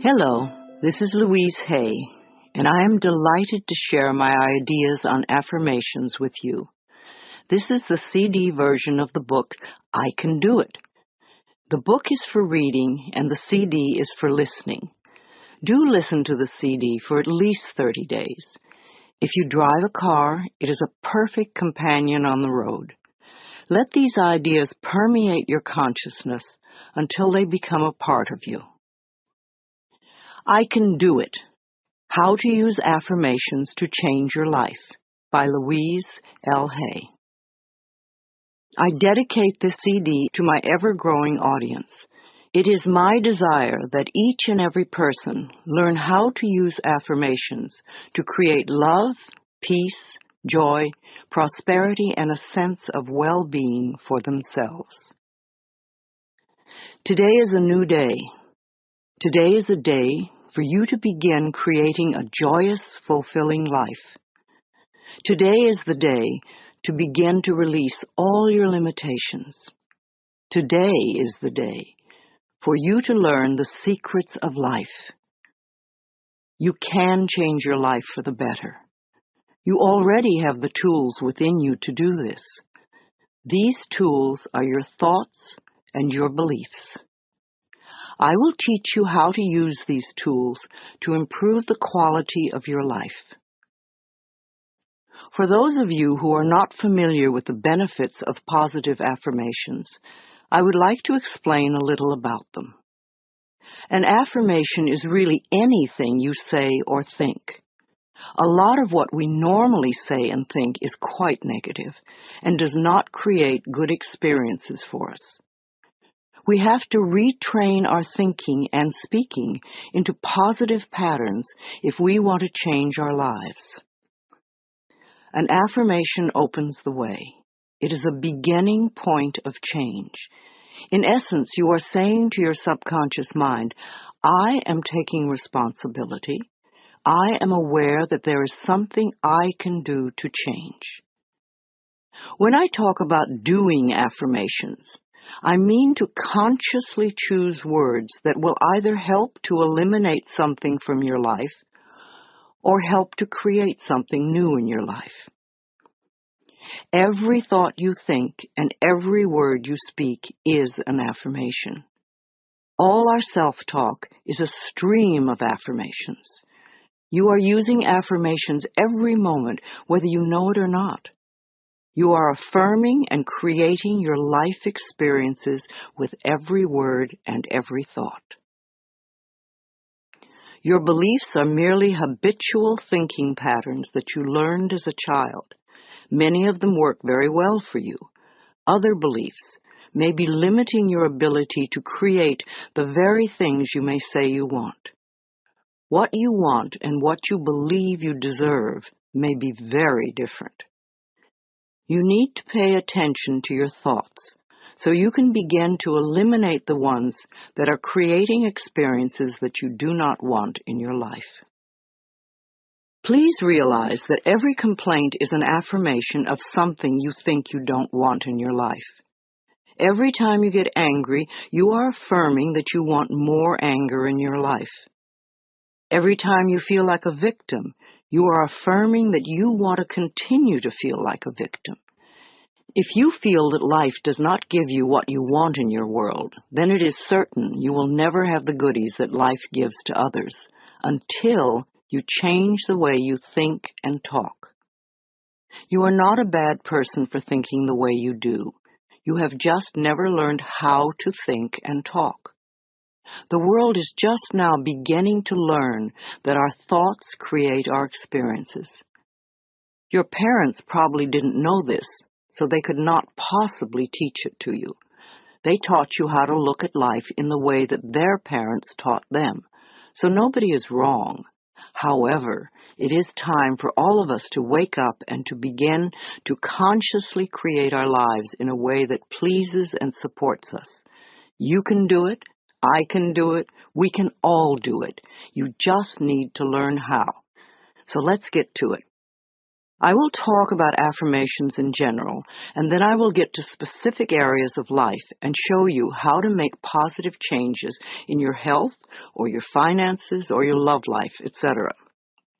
Hello, this is Louise Hay, and I am delighted to share my ideas on affirmations with you. This is the CD version of the book, I Can Do It. The book is for reading, and the CD is for listening. Do listen to the CD for at least 30 days. If you drive a car, it is a perfect companion on the road. Let these ideas permeate your consciousness until they become a part of you. I Can Do It. How to Use Affirmations to Change Your Life by Louise Hay. I dedicate this CD to my ever-growing audience. It is my desire that each and every person learn how to use affirmations to create love, peace, joy, prosperity, and a sense of well-being for themselves. Today is a new day. Today is a day for you to begin creating a joyous, fulfilling life. Today is the day to begin to release all your limitations. Today is the day for you to learn the secrets of life. You can change your life for the better. You already have the tools within you to do this. These tools are your thoughts and your beliefs. I will teach you how to use these tools to improve the quality of your life. For those of you who are not familiar with the benefits of positive affirmations, I would like to explain a little about them. An affirmation is really anything you say or think. A lot of what we normally say and think is quite negative and does not create good experiences for us. We have to retrain our thinking and speaking into positive patterns if we want to change our lives. An affirmation opens the way. It is a beginning point of change. In essence, you are saying to your subconscious mind, I am taking responsibility. I am aware that there is something I can do to change. When I talk about doing affirmations, I mean to consciously choose words that will either help to eliminate something from your life or help to create something new in your life. Every thought you think and every word you speak is an affirmation. All our self-talk is a stream of affirmations. You are using affirmations every moment, whether you know it or not. You are affirming and creating your life experiences with every word and every thought. Your beliefs are merely habitual thinking patterns that you learned as a child. Many of them work very well for you. Other beliefs may be limiting your ability to create the very things you may say you want. What you want and what you believe you deserve may be very different. You need to pay attention to your thoughts so you can begin to eliminate the ones that are creating experiences that you do not want in your life. Please realize that every complaint is an affirmation of something you think you don't want in your life. Every time you get angry, you are affirming that you want more anger in your life. Every time you feel like a victim, you are affirming that you want to continue to feel like a victim. If you feel that life does not give you what you want in your world, then it is certain you will never have the goodies that life gives to others until you change the way you think and talk. You are not a bad person for thinking the way you do. You have just never learned how to think and talk. The world is just now beginning to learn that our thoughts create our experiences. Your parents probably didn't know this, so they could not possibly teach it to you. They taught you how to look at life in the way that their parents taught them, so nobody is wrong. However, it is time for all of us to wake up and to begin to consciously create our lives in a way that pleases and supports us. You can do it. I can do it. We can all do it. You just need to learn how. So let's get to it. I will talk about affirmations in general, and then I will get to specific areas of life and show you how to make positive changes in your health or your finances or your love life, etc.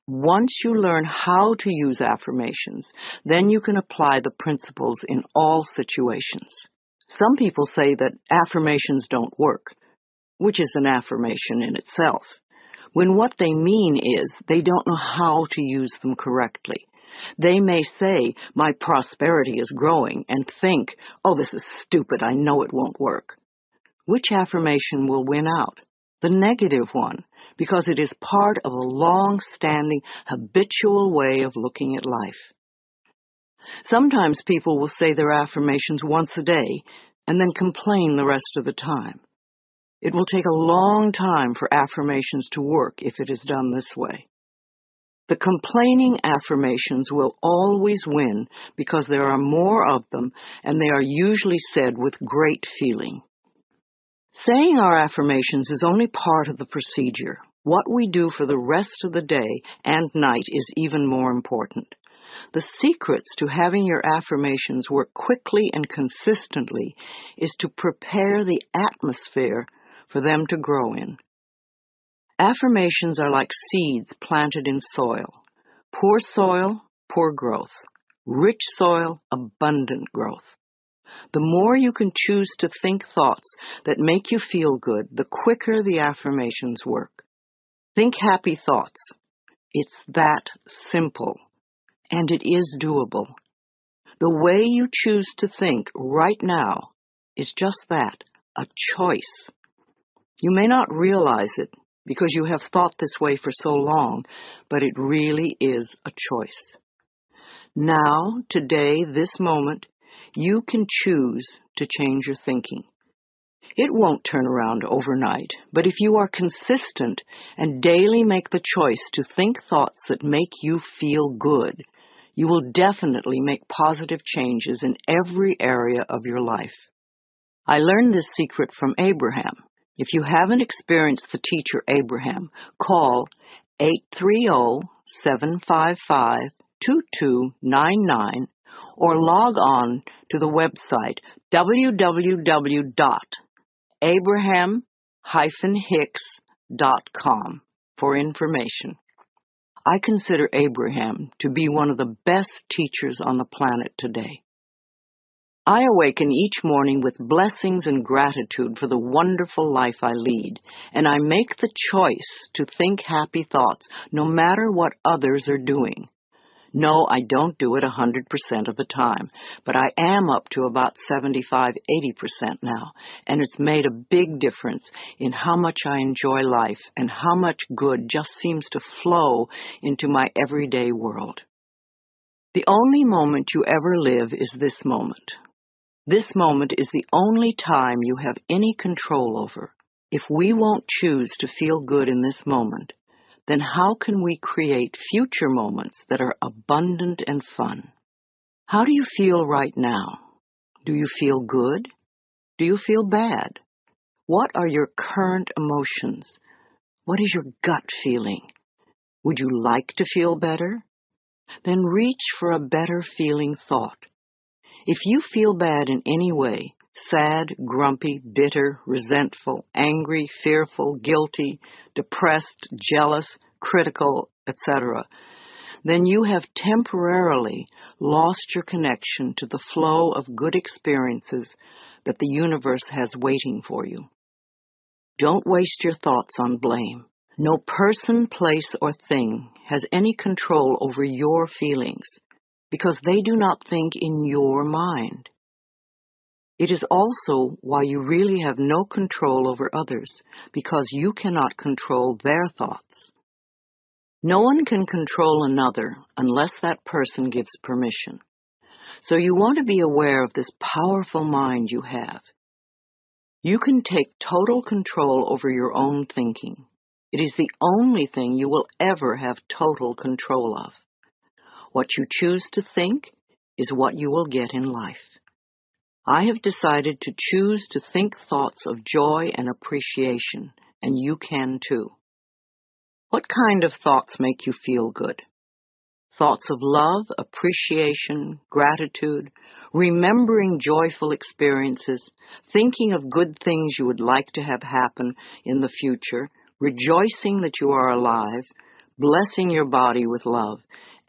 Once you learn how to use affirmations, then you can apply the principles in all situations. Some people say that affirmations don't work, which is an affirmation in itself, when what they mean is they don't know how to use them correctly. They may say, "My prosperity is growing," and think, "Oh, this is stupid, I know it won't work." Which affirmation will win out? The negative one, because it is part of a long-standing, habitual way of looking at life. Sometimes people will say their affirmations once a day and then complain the rest of the time. It will take a long time for affirmations to work if it is done this way. The complaining affirmations will always win because there are more of them and they are usually said with great feeling. Saying our affirmations is only part of the procedure. What we do for the rest of the day and night is even more important. The secrets to having your affirmations work quickly and consistently is to prepare the atmosphere for them to grow in. Affirmations are like seeds planted in soil. Soil, poor growth. Rich soil, abundant growth. The more you can choose to think thoughts that make you feel good, the quicker the affirmations work. Think happy thoughts. It's that simple, and it is doable. The way you choose to think right now is just that, a choice. You may not realize it because you have thought this way for so long, but it really is a choice. Now, today, this moment, you can choose to change your thinking. It won't turn around overnight, but if you are consistent and daily make the choice to think thoughts that make you feel good, you will definitely make positive changes in every area of your life. I learned this secret from Abraham. If you haven't experienced the teacher Abraham, call 830-755-2299 or log on to the website www.abraham-hicks.com for information. I consider Abraham to be one of the best teachers on the planet today. I awaken each morning with blessings and gratitude for the wonderful life I lead, and I make the choice to think happy thoughts no matter what others are doing. No, I don't do it 100% of the time, but I am up to about 75-80% now, and it's made a big difference in how much I enjoy life and how much good just seems to flow into my everyday world. The only moment you ever live is this moment. This moment is the only time you have any control over. If we won't choose to feel good in this moment, then how can we create future moments that are abundant and fun? How do you feel right now? Do you feel good? Do you feel bad? What are your current emotions? What is your gut feeling? Would you like to feel better? Then reach for a better feeling thought. If you feel bad in any way, sad, grumpy, bitter, resentful, angry, fearful, guilty, depressed, jealous, critical, etc., then you have temporarily lost your connection to the flow of good experiences that the universe has waiting for you. Don't waste your thoughts on blame. No person, place, or thing has any control over your feelings, because they do not think in your mind. It is also why you really have no control over others, because you cannot control their thoughts. No one can control another unless that person gives permission. So you want to be aware of this powerful mind you have. You can take total control over your own thinking. It is the only thing you will ever have total control of. What you choose to think is what you will get in life. I have decided to choose to think thoughts of joy and appreciation, and you can too. What kind of thoughts make you feel good? Thoughts of love, appreciation, gratitude, remembering joyful experiences, thinking of good things you would like to have happen in the future, rejoicing that you are alive, blessing your body with love,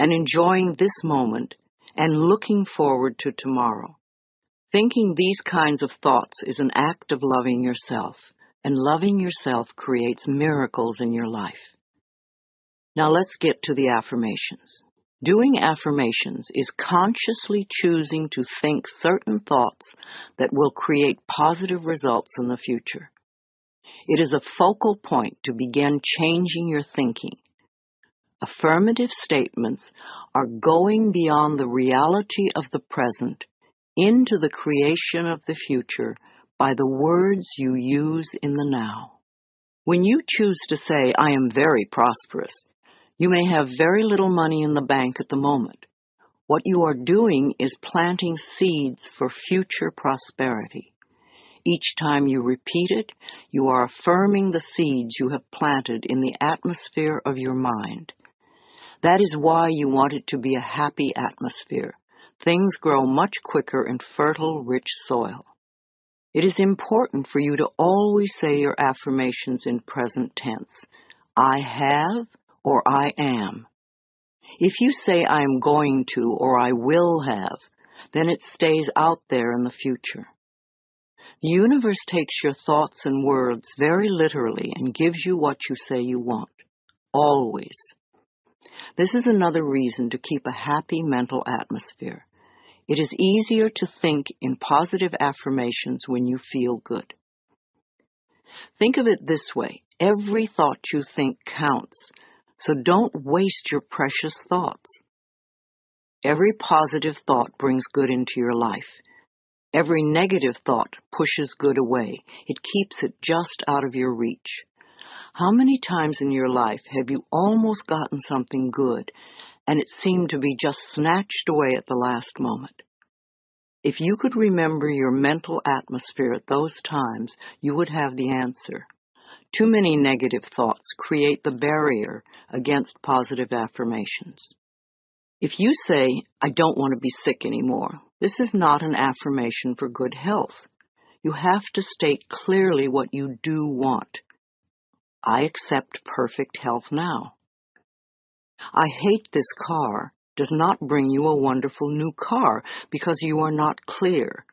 and enjoying this moment and looking forward to tomorrow. Thinking these kinds of thoughts is an act of loving yourself, and loving yourself creates miracles in your life. Now let's get to the affirmations. Doing affirmations is consciously choosing to think certain thoughts that will create positive results in the future. It is a focal point to begin changing your thinking. Affirmative statements are going beyond the reality of the present into the creation of the future by the words you use in the now. When you choose to say, "I am very prosperous," you may have very little money in the bank at the moment. What you are doing is planting seeds for future prosperity. Each time you repeat it, you are affirming the seeds you have planted in the atmosphere of your mind. That is why you want it to be a happy atmosphere. Things grow much quicker in fertile, rich soil. It is important for you to always say your affirmations in present tense. I have or I am. If you say I am going to or I will have, then it stays out there in the future. The universe takes your thoughts and words very literally and gives you what you say you want. Always. This is another reason to keep a happy mental atmosphere. It is easier to think in positive affirmations when you feel good. Think of it this way. Every thought you think counts, so don't waste your precious thoughts. Every positive thought brings good into your life. Every negative thought pushes good away. It keeps it just out of your reach. How many times in your life have you almost gotten something good, and it seemed to be just snatched away at the last moment? If you could remember your mental atmosphere at those times, you would have the answer. Too many negative thoughts create the barrier against positive affirmations. If you say, "I don't want to be sick anymore," this is not an affirmation for good health. You have to state clearly what you do want. I accept perfect health now. I hate this car does not bring you a wonderful new car because you are not clear.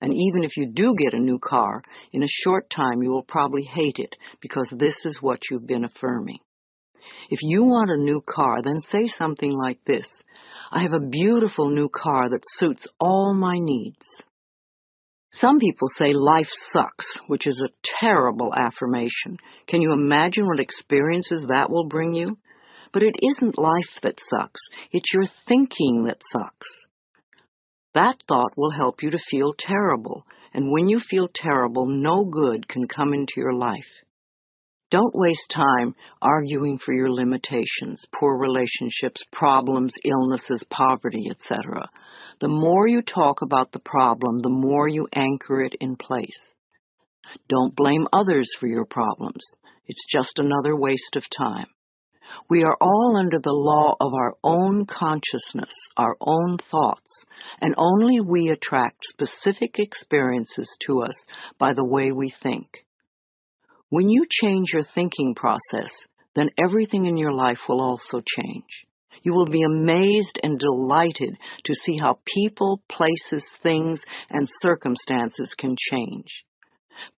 And even if you do get a new car, in a short time you will probably hate it because this is what you've been affirming. If you want a new car, then say something like this: I have a beautiful new car that suits all my needs. Some people say life sucks, which is a terrible affirmation. Can you imagine what experiences that will bring you? But it isn't life that sucks. It's your thinking that sucks. That thought will help you to feel terrible, and when you feel terrible, no good can come into your life. Don't waste time arguing for your limitations, poor relationships, problems, illnesses, poverty, etc. The more you talk about the problem, the more you anchor it in place. Don't blame others for your problems. It's just another waste of time. We are all under the law of our own consciousness, our own thoughts, and only we attract specific experiences to us by the way we think. When you change your thinking process, then everything in your life will also change. You will be amazed and delighted to see how people, places, things, and circumstances can change.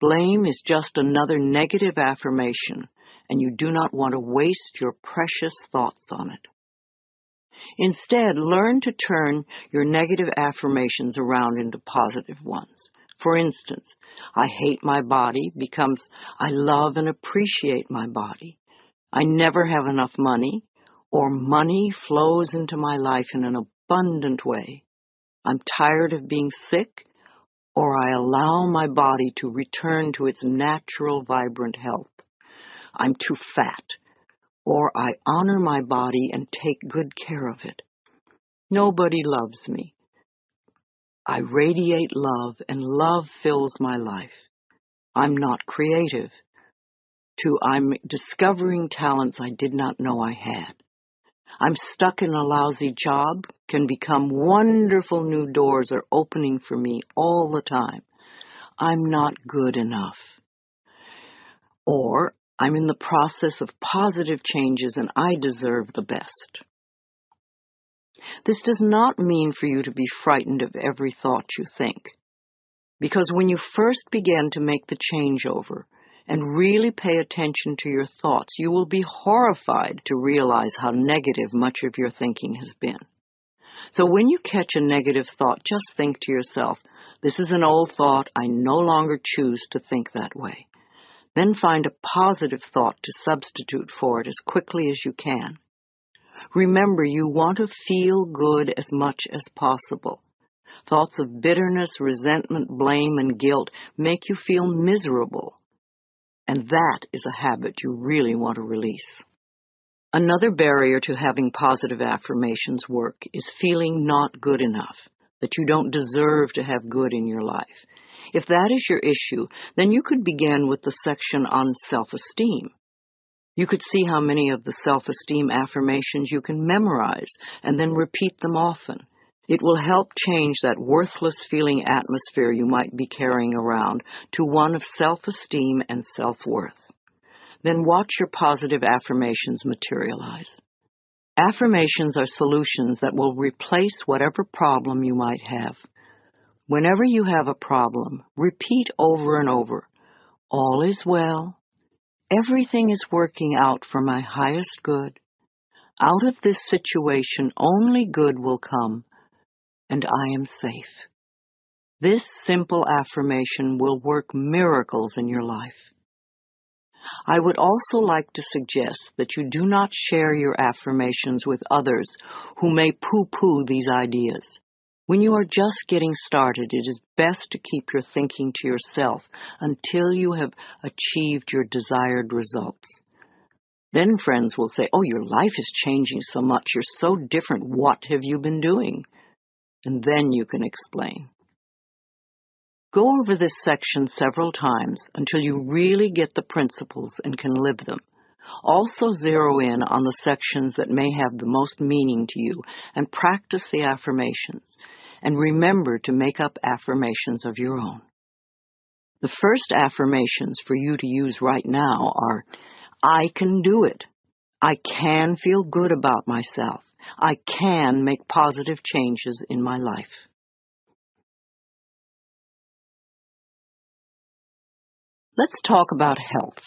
Blame is just another negative affirmation, and you do not want to waste your precious thoughts on it. Instead, learn to turn your negative affirmations around into positive ones. For instance, I hate my body becomes I love and appreciate my body. I never have enough money, or money flows into my life in an abundant way. I'm tired of being sick, or I allow my body to return to its natural, vibrant health. I'm too fat, or I honor my body and take good care of it. Nobody loves me. I radiate love, and love fills my life. I'm not creative. I'm discovering talents I did not know I had. I'm stuck in a lousy job can become wonderful new doors are opening for me all the time. I'm not good enough. Or I'm in the process of positive changes and I deserve the best. This does not mean for you to be frightened of every thought you think, because when you first begin to make the changeover and really pay attention to your thoughts, you will be horrified to realize how negative much of your thinking has been. So when you catch a negative thought, just think to yourself, this is an old thought, I no longer choose to think that way. Then find a positive thought to substitute for it as quickly as you can. Remember, you want to feel good as much as possible. Thoughts of bitterness, resentment, blame, and guilt make you feel miserable. And that is a habit you really want to release. Another barrier to having positive affirmations work is feeling not good enough, that you don't deserve to have good in your life. If that is your issue, then you could begin with the section on self-esteem. You could see how many of the self-esteem affirmations you can memorize and then repeat them often. It will help change that worthless feeling atmosphere you might be carrying around to one of self-esteem and self-worth. Then watch your positive affirmations materialize. Affirmations are solutions that will replace whatever problem you might have. Whenever you have a problem, repeat over and over, all is well. Everything is working out for my highest good. Out of this situation, only good will come, and I am safe. This simple affirmation will work miracles in your life. I would also like to suggest that you do not share your affirmations with others who may poo-poo these ideas. When you are just getting started, it is best to keep your thinking to yourself until you have achieved your desired results. Then friends will say, oh, your life is changing so much, you're so different, what have you been doing? And then you can explain. Go over this section several times until you really get the principles and can live them. Also zero in on the sections that may have the most meaning to you and practice the affirmations. And remember to make up affirmations of your own. The first affirmations for you to use right now are, I can do it. I can feel good about myself. I can make positive changes in my life. Let's talk about health.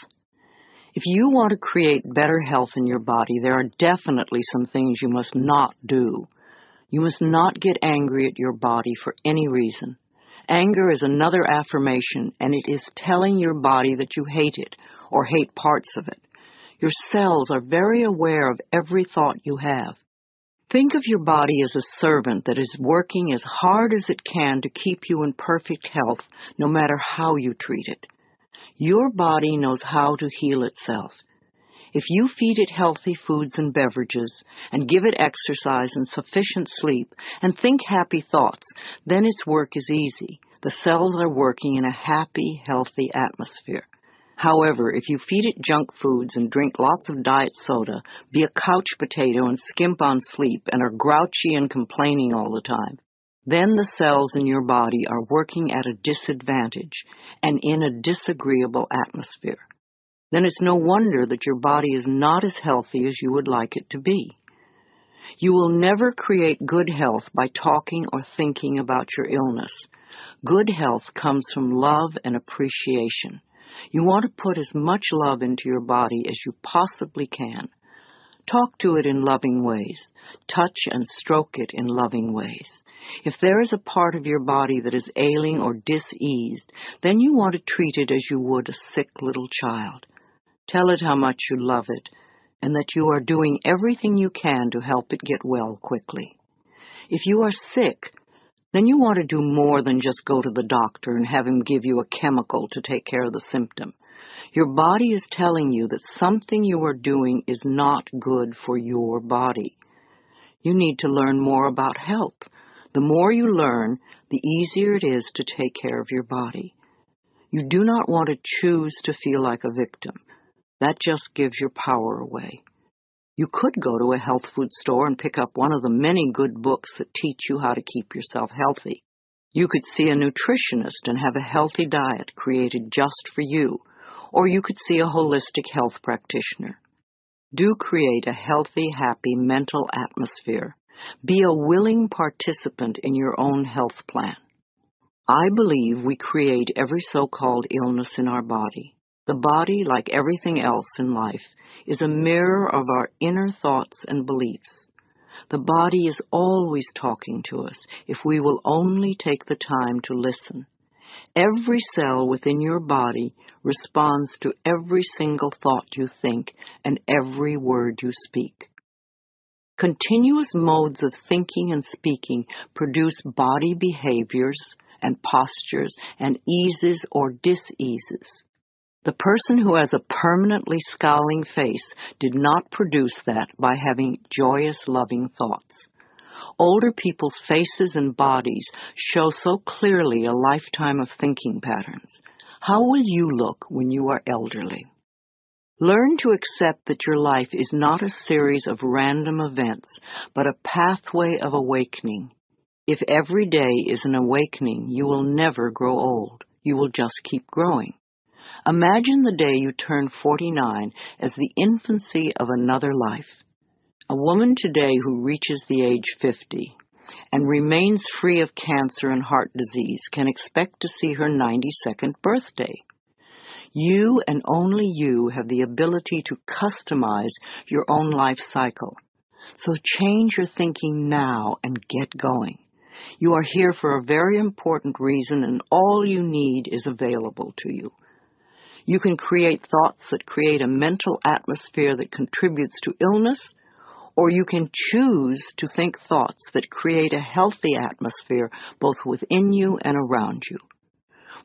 If you want to create better health in your body, there are definitely some things you must not do. You must not get angry at your body for any reason. Anger is another affirmation, and it is telling your body that you hate it or hate parts of it. Your cells are very aware of every thought you have. Think of your body as a servant that is working as hard as it can to keep you in perfect health, no matter how you treat it. Your body knows how to heal itself. If you feed it healthy foods and beverages, and give it exercise and sufficient sleep, and think happy thoughts, then its work is easy. The cells are working in a happy, healthy atmosphere. However, if you feed it junk foods and drink lots of diet soda, be a couch potato and skimp on sleep, and are grouchy and complaining all the time, then the cells in your body are working at a disadvantage and in a disagreeable atmosphere. Then it's no wonder that your body is not as healthy as you would like it to be. You will never create good health by talking or thinking about your illness. Good health comes from love and appreciation. You want to put as much love into your body as you possibly can. Talk to it in loving ways. Touch and stroke it in loving ways. If there is a part of your body that is ailing or diseased, then you want to treat it as you would a sick little child. Tell it how much you love it, and that you are doing everything you can to help it get well quickly. If you are sick, then you want to do more than just go to the doctor and have him give you a chemical to take care of the symptom. Your body is telling you that something you are doing is not good for your body. You need to learn more about health. The more you learn, the easier it is to take care of your body. You do not want to choose to feel like a victim. That just gives your power away. You could go to a health food store and pick up one of the many good books that teach you how to keep yourself healthy. You could see a nutritionist and have a healthy diet created just for you, or you could see a holistic health practitioner. Do create a healthy, happy mental atmosphere. Be a willing participant in your own health plan. I believe we create every so-called illness in our body. The body, like everything else in life, is a mirror of our inner thoughts and beliefs. The body is always talking to us if we will only take the time to listen. Every cell within your body responds to every single thought you think and every word you speak. Continuous modes of thinking and speaking produce body behaviors and postures and eases or diseases. The person who has a permanently scowling face did not produce that by having joyous, loving thoughts. Older people's faces and bodies show so clearly a lifetime of thinking patterns. How will you look when you are elderly? Learn to accept that your life is not a series of random events, but a pathway of awakening. If every day is an awakening, you will never grow old. You will just keep growing. Imagine the day you turn 49 as the infancy of another life. A woman today who reaches the age 50 and remains free of cancer and heart disease can expect to see her 92nd birthday. You and only you have the ability to customize your own life cycle. So change your thinking now and get going. You are here for a very important reason, and all you need is available to you. You can create thoughts that create a mental atmosphere that contributes to illness, or you can choose to think thoughts that create a healthy atmosphere both within you and around you.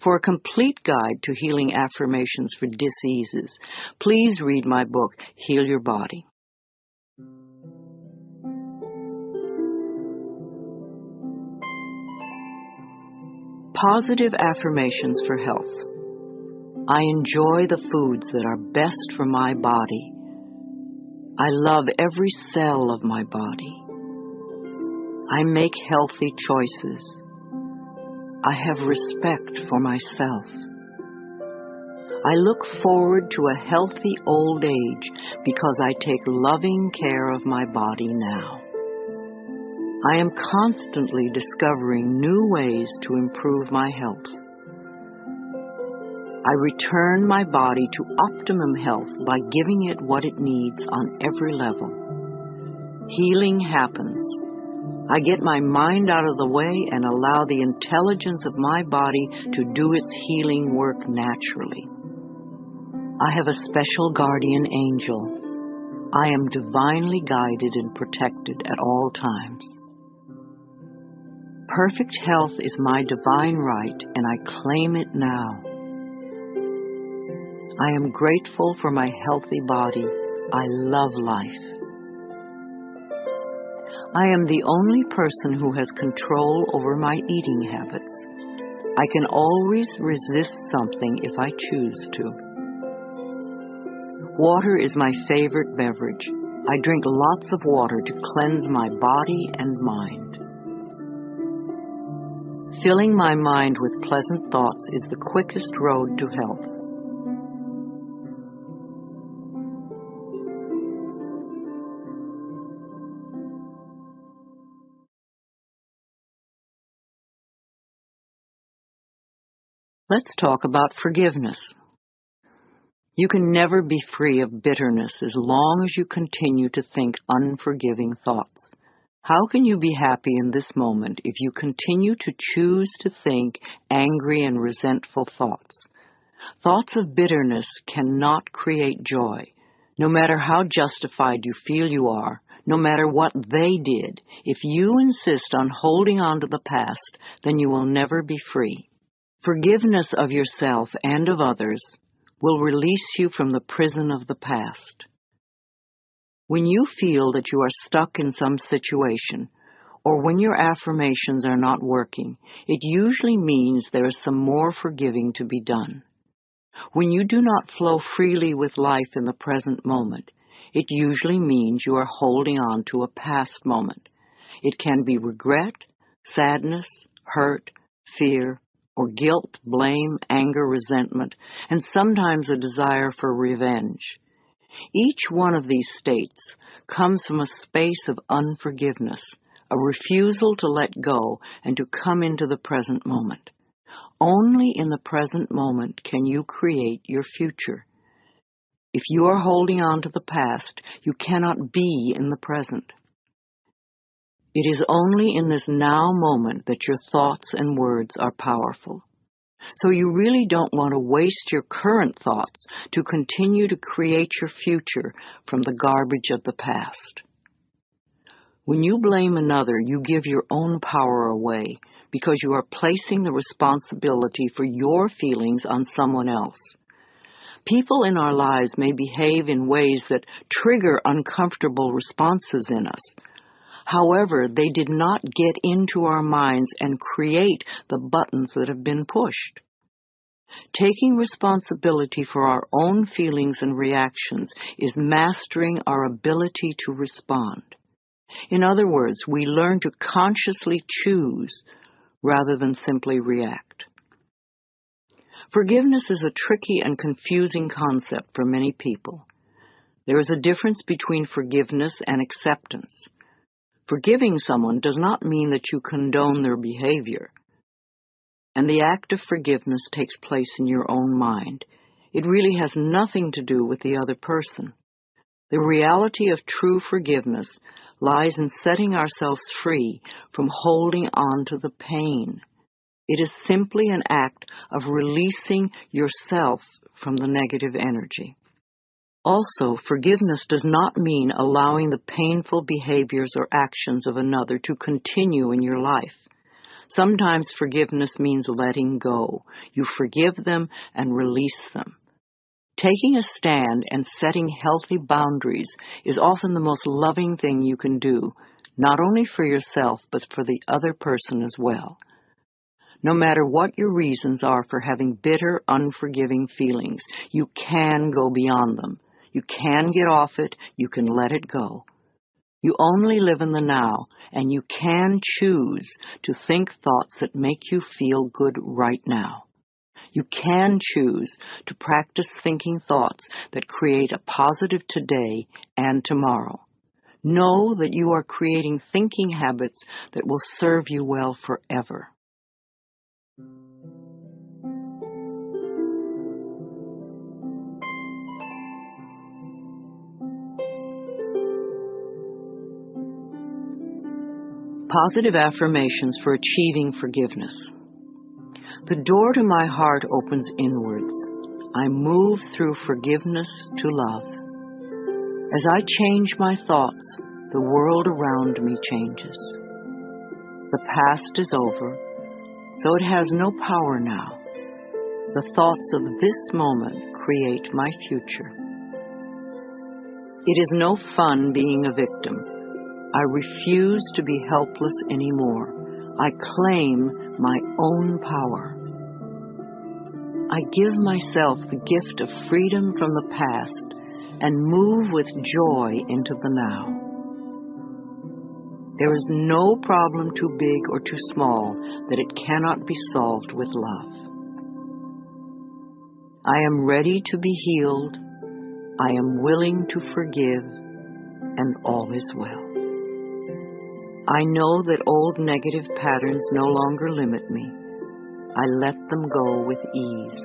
For a complete guide to healing affirmations for diseases, please read my book, Heal Your Body. Positive affirmations for health. I enjoy the foods that are best for my body. I love every cell of my body. I make healthy choices. I have respect for myself. I look forward to a healthy old age because I take loving care of my body now. I am constantly discovering new ways to improve my health. I return my body to optimum health by giving it what it needs on every level. Healing happens. I get my mind out of the way and allow the intelligence of my body to do its healing work naturally. I have a special guardian angel. I am divinely guided and protected at all times. Perfect health is my divine right, and I claim it now. I am grateful for my healthy body. I love life. I am the only person who has control over my eating habits. I can always resist something if I choose to. Water is my favorite beverage. I drink lots of water to cleanse my body and mind. Filling my mind with pleasant thoughts is the quickest road to health. Let's talk about forgiveness. You can never be free of bitterness as long as you continue to think unforgiving thoughts. How can you be happy in this moment if you continue to choose to think angry and resentful thoughts? Thoughts of bitterness cannot create joy. No matter how justified you feel you are, no matter what they did, if you insist on holding on to the past, then you will never be free. Forgiveness of yourself and of others will release you from the prison of the past. When you feel that you are stuck in some situation, or when your affirmations are not working, it usually means there is some more forgiving to be done. When you do not flow freely with life in the present moment, It usually means you are holding on to a past moment. It can be regret, sadness, hurt, fear, or guilt, blame, anger, resentment, and sometimes a desire for revenge. Each one of these states comes from a space of unforgiveness, a refusal to let go and to come into the present moment. Only in the present moment can you create your future. If you are holding on to the past, you cannot be in the present. It is only in this now moment that your thoughts and words are powerful. So you really don't want to waste your current thoughts to continue to create your future from the garbage of the past. When you blame another, you give your own power away because you are placing the responsibility for your feelings on someone else. People in our lives may behave in ways that trigger uncomfortable responses in us. However, they did not get into our minds and create the buttons that have been pushed. Taking responsibility for our own feelings and reactions is mastering our ability to respond. In other words, we learn to consciously choose rather than simply react. Forgiveness is a tricky and confusing concept for many people. There is a difference between forgiveness and acceptance. Forgiving someone does not mean that you condone their behavior. And the act of forgiveness takes place in your own mind. It really has nothing to do with the other person. The reality of true forgiveness lies in setting ourselves free from holding on to the pain. It is simply an act of releasing yourself from the negative energy. Also, forgiveness does not mean allowing the painful behaviors or actions of another to continue in your life. Sometimes forgiveness means letting go. You forgive them and release them. Taking a stand and setting healthy boundaries is often the most loving thing you can do, not only for yourself, but for the other person as well. No matter what your reasons are for having bitter, unforgiving feelings, you can go beyond them. You can get off it. You can let it go. You only live in the now, and you can choose to think thoughts that make you feel good right now. You can choose to practice thinking thoughts that create a positive today and tomorrow. Know that you are creating thinking habits that will serve you well forever. Positive affirmations for achieving forgiveness. The door to my heart opens inwards. I move through forgiveness to love. As I change my thoughts, the world around me changes. The past is over, so it has no power now. The thoughts of this moment create my future. It is no fun being a victim. I refuse to be helpless anymore. I claim my own power. I give myself the gift of freedom from the past and move with joy into the now. There is no problem too big or too small that it cannot be solved with love. I am ready to be healed. I am willing to forgive, and all is well. I know that old negative patterns no longer limit me. I let them go with ease.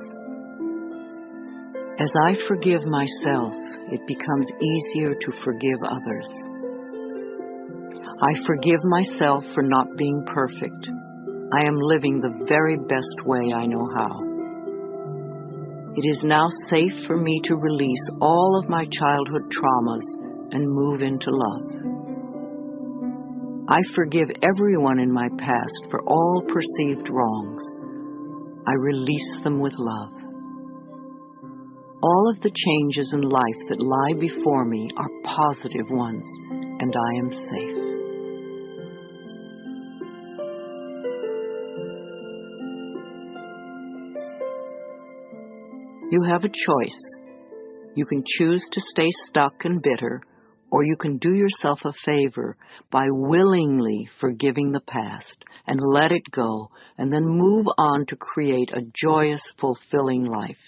As I forgive myself, it becomes easier to forgive others. I forgive myself for not being perfect. I am living the very best way I know how. It is now safe for me to release all of my childhood traumas and move into love. I forgive everyone in my past for all perceived wrongs. I release them with love. All of the changes in life that lie before me are positive ones, and I am safe. You have a choice. You can choose to stay stuck and bitter, or you can do yourself a favor by willingly forgiving the past and let it go, and then move on to create a joyous, fulfilling life.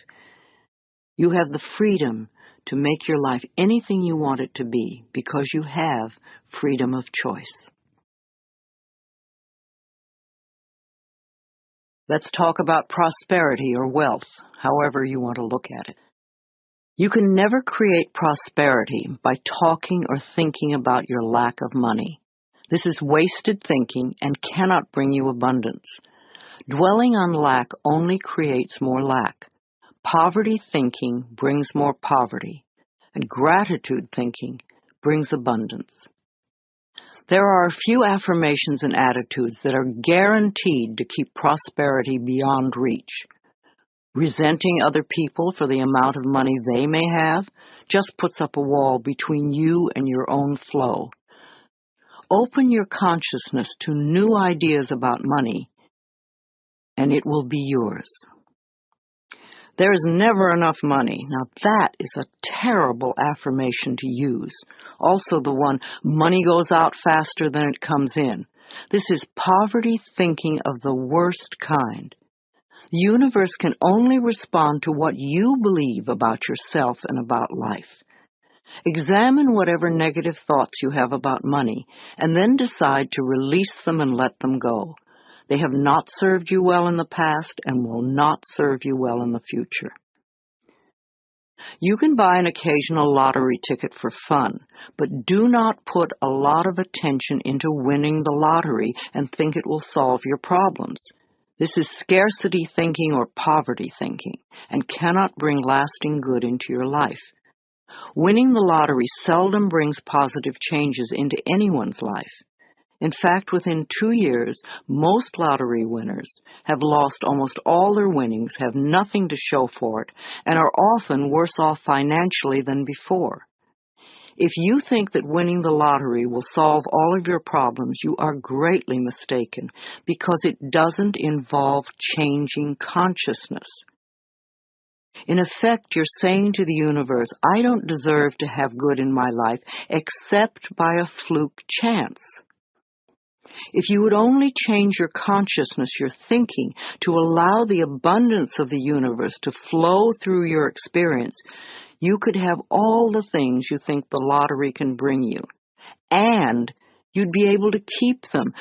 You have the freedom to make your life anything you want it to be because you have freedom of choice. Let's talk about prosperity or wealth, however you want to look at it. You can never create prosperity by talking or thinking about your lack of money. This is wasted thinking and cannot bring you abundance. Dwelling on lack only creates more lack. Poverty thinking brings more poverty, and gratitude thinking brings abundance. There are a few affirmations and attitudes that are guaranteed to keep prosperity beyond reach. Resenting other people for the amount of money they may have just puts up a wall between you and your own flow. Open your consciousness to new ideas about money, and it will be yours. There is never enough money. Now that is a terrible affirmation to use. Also the one, money goes out faster than it comes in. This is poverty thinking of the worst kind. The universe can only respond to what you believe about yourself and about life. Examine whatever negative thoughts you have about money, and then decide to release them and let them go. They have not served you well in the past and will not serve you well in the future. You can buy an occasional lottery ticket for fun, but do not put a lot of attention into winning the lottery and think it will solve your problems. This is scarcity thinking or poverty thinking and cannot bring lasting good into your life. Winning the lottery seldom brings positive changes into anyone's life. In fact, within 2 years, most lottery winners have lost almost all their winnings, have nothing to show for it, and are often worse off financially than before. If you think that winning the lottery will solve all of your problems, you are greatly mistaken, because it doesn't involve changing consciousness. In effect, you're saying to the universe, I don't deserve to have good in my life except by a fluke chance. If you would only change your consciousness, your thinking, to allow the abundance of the universe to flow through your experience, you could have all the things you think the lottery can bring you. And you'd be able to keep them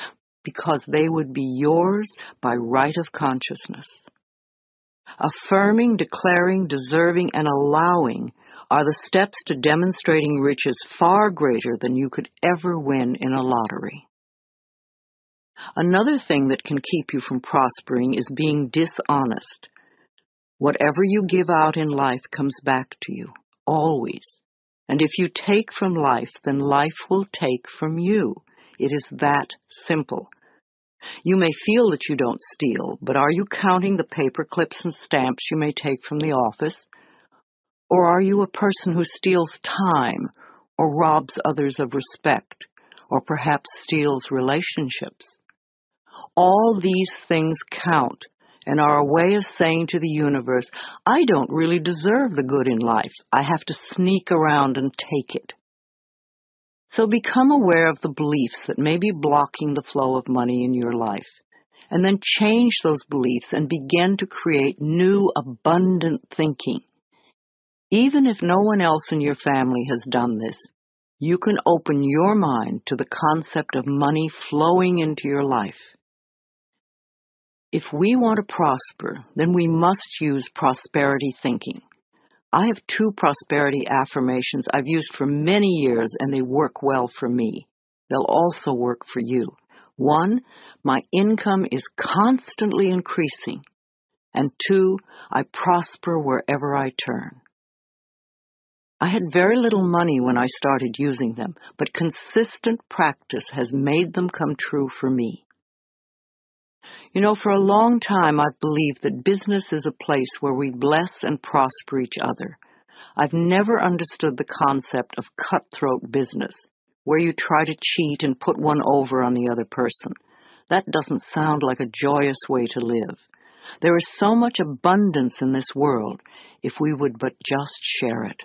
because they would be yours by right of consciousness. Affirming, declaring, deserving, and allowing are the steps to demonstrating riches far greater than you could ever win in a lottery. Another thing that can keep you from prospering is being dishonest. Whatever you give out in life comes back to you, always. And if you take from life, then life will take from you. It is that simple. You may feel that you don't steal, but are you counting the paper clips and stamps you may take from the office? Or are you a person who steals time, or robs others of respect, or perhaps steals relationships? All these things count and are a way of saying to the universe, I don't really deserve the good in life. I have to sneak around and take it. So become aware of the beliefs that may be blocking the flow of money in your life, and then change those beliefs and begin to create new, abundant thinking. Even if no one else in your family has done this, you can open your mind to the concept of money flowing into your life. If we want to prosper, then we must use prosperity thinking. I have 2 prosperity affirmations I've used for many years, and they work well for me. They'll also work for you. 1, my income is constantly increasing. And 2, I prosper wherever I turn. I had very little money when I started using them, but consistent practice has made them come true for me. You know, for a long time I've believed that business is a place where we bless and prosper each other. I've never understood the concept of cutthroat business, where you try to cheat and put one over on the other person. That doesn't sound like a joyous way to live. There is so much abundance in this world if we would but just share it.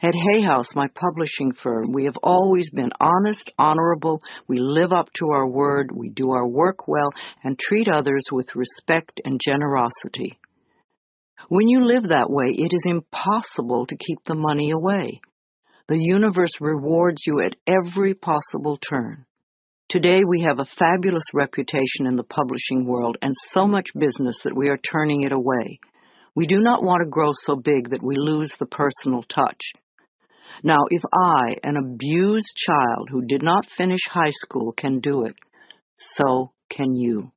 At Hay House, my publishing firm, we have always been honest, honorable, we live up to our word, we do our work well, and treat others with respect and generosity. When you live that way, it is impossible to keep the money away. The universe rewards you at every possible turn. Today we have a fabulous reputation in the publishing world and so much business that we are turning it away. We do not want to grow so big that we lose the personal touch. Now, if I, an abused child who did not finish high school, can do it, so can you.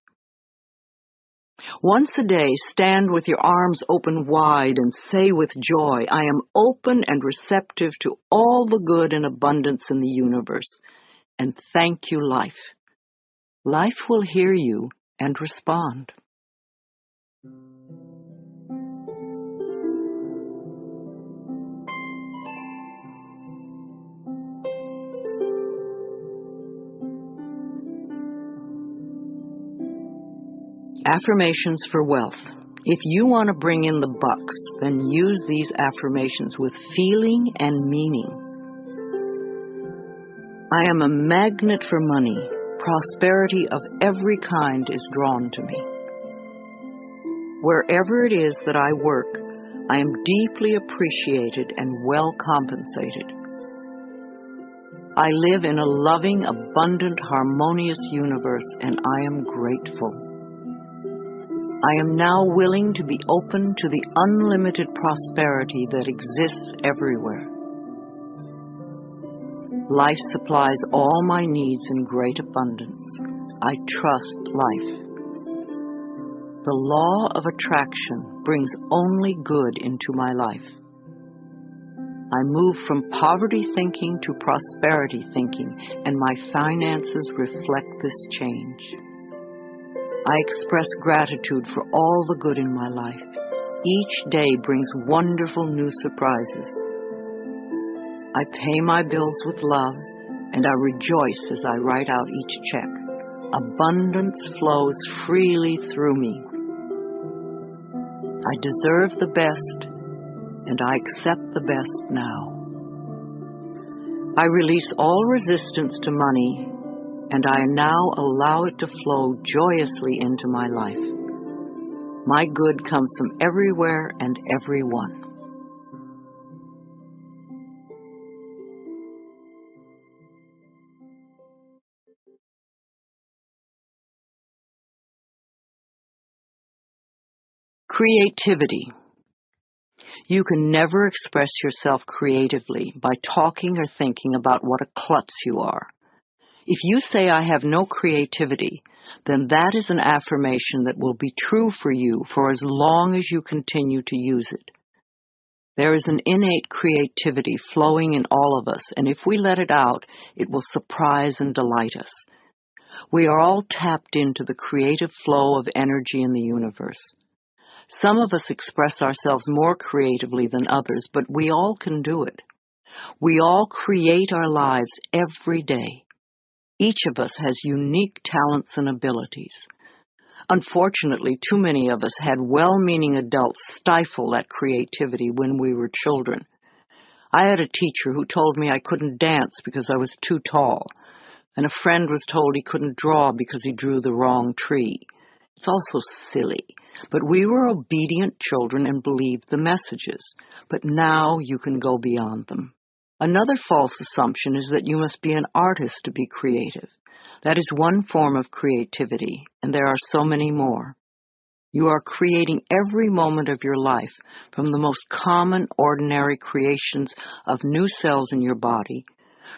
Once a day, stand with your arms open wide and say with joy, I am open and receptive to all the good and abundance in the universe. And thank you, life. Life will hear you and respond. Affirmations for wealth. If you want to bring in the bucks, then use these affirmations with feeling and meaning. I am a magnet for money. Prosperity of every kind is drawn to me. Wherever it is that I work, I am deeply appreciated and well compensated. I live in a loving, abundant, harmonious universe, and I am grateful. I am now willing to be open to the unlimited prosperity that exists everywhere. Life supplies all my needs in great abundance. I trust life. The law of attraction brings only good into my life. I move from poverty thinking to prosperity thinking, and my finances reflect this change. I express gratitude for all the good in my life. Each day brings wonderful new surprises. I pay my bills with love, and I rejoice as I write out each check. Abundance flows freely through me. I deserve the best, and I accept the best now. I release all resistance to money, and I now allow it to flow joyously into my life. My good comes from everywhere and everyone. Creativity. You can never express yourself creatively by talking or thinking about what a klutz you are. If you say, I have no creativity, then that is an affirmation that will be true for you for as long as you continue to use it. There is an innate creativity flowing in all of us, and if we let it out, it will surprise and delight us. We are all tapped into the creative flow of energy in the universe. Some of us express ourselves more creatively than others, but we all can do it. We all create our lives every day. Each of us has unique talents and abilities. Unfortunately, too many of us had well-meaning adults stifle that creativity when we were children. I had a teacher who told me I couldn't dance because I was too tall, and a friend was told he couldn't draw because he drew the wrong tree. It's also silly, but we were obedient children and believed the messages. But now you can go beyond them. Another false assumption is that you must be an artist to be creative. That is one form of creativity, and there are so many more. You are creating every moment of your life, from the most common, ordinary creations of new cells in your body,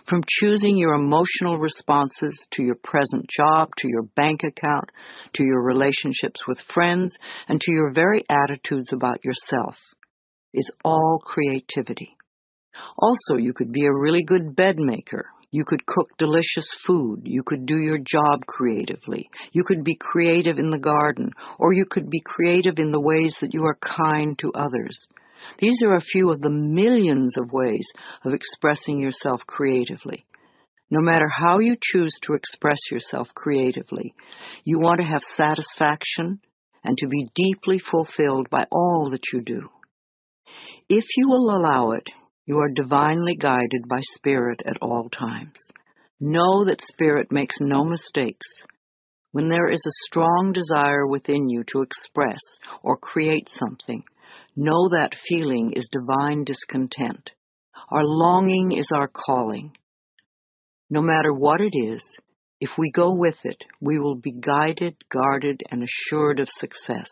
from choosing your emotional responses to your present job, to your bank account, to your relationships with friends, and to your very attitudes about yourself. It's all creativity. Also, you could be a really good bed maker. You could cook delicious food. You could do your job creatively. You could be creative in the garden, or you could be creative in the ways that you are kind to others. These are a few of the millions of ways of expressing yourself creatively. No matter how you choose to express yourself creatively, you want to have satisfaction and to be deeply fulfilled by all that you do. If you will allow it, You are divinely guided by Spirit at all times. Know that Spirit makes no mistakes. When there is a strong desire within you to express or create something, know that feeling is divine discontent. Our longing is our calling. No matter what it is, if we go with it, we will be guided, guarded, and assured of success.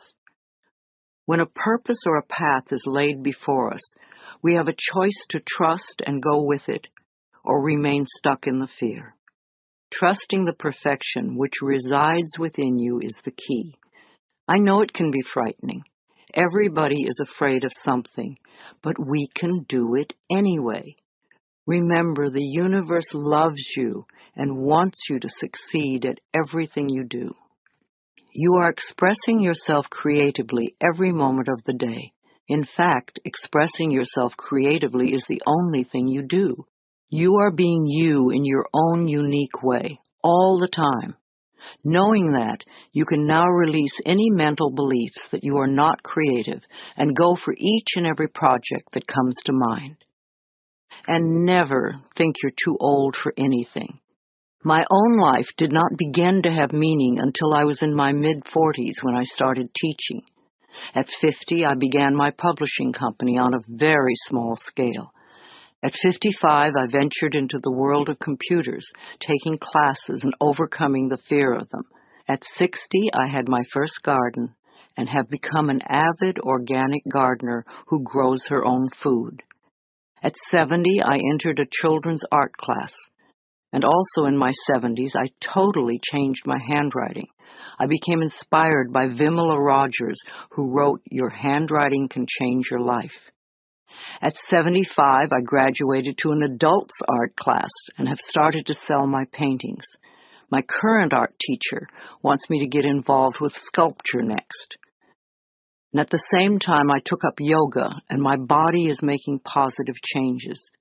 When a purpose or a path is laid before us, we have a choice to trust and go with it, or remain stuck in the fear. Trusting the perfection which resides within you is the key. I know it can be frightening. Everybody is afraid of something, but we can do it anyway. Remember, the universe loves you and wants you to succeed at everything you do. You are expressing yourself creatively every moment of the day. In fact, expressing yourself creatively is the only thing you do. You are being you in your own unique way, all the time. Knowing that, you can now release any mental beliefs that you are not creative and go for each and every project that comes to mind. And never think you're too old for anything. My own life did not begin to have meaning until I was in my mid-40s when I started teaching. At 50, I began my publishing company on a very small scale. At 55, I ventured into the world of computers, taking classes and overcoming the fear of them. At 60, I had my first garden and have become an avid organic gardener who grows her own food. At 70, I entered a children's art class. And also in my 70s, I totally changed my handwriting. I became inspired by Vimala Rogers, who wrote, "Your handwriting can change your life." At 75, I graduated to an adults art class and have started to sell my paintings. My current art teacher wants me to get involved with sculpture next. And at the same time, I took up yoga, and my body is making positive changes.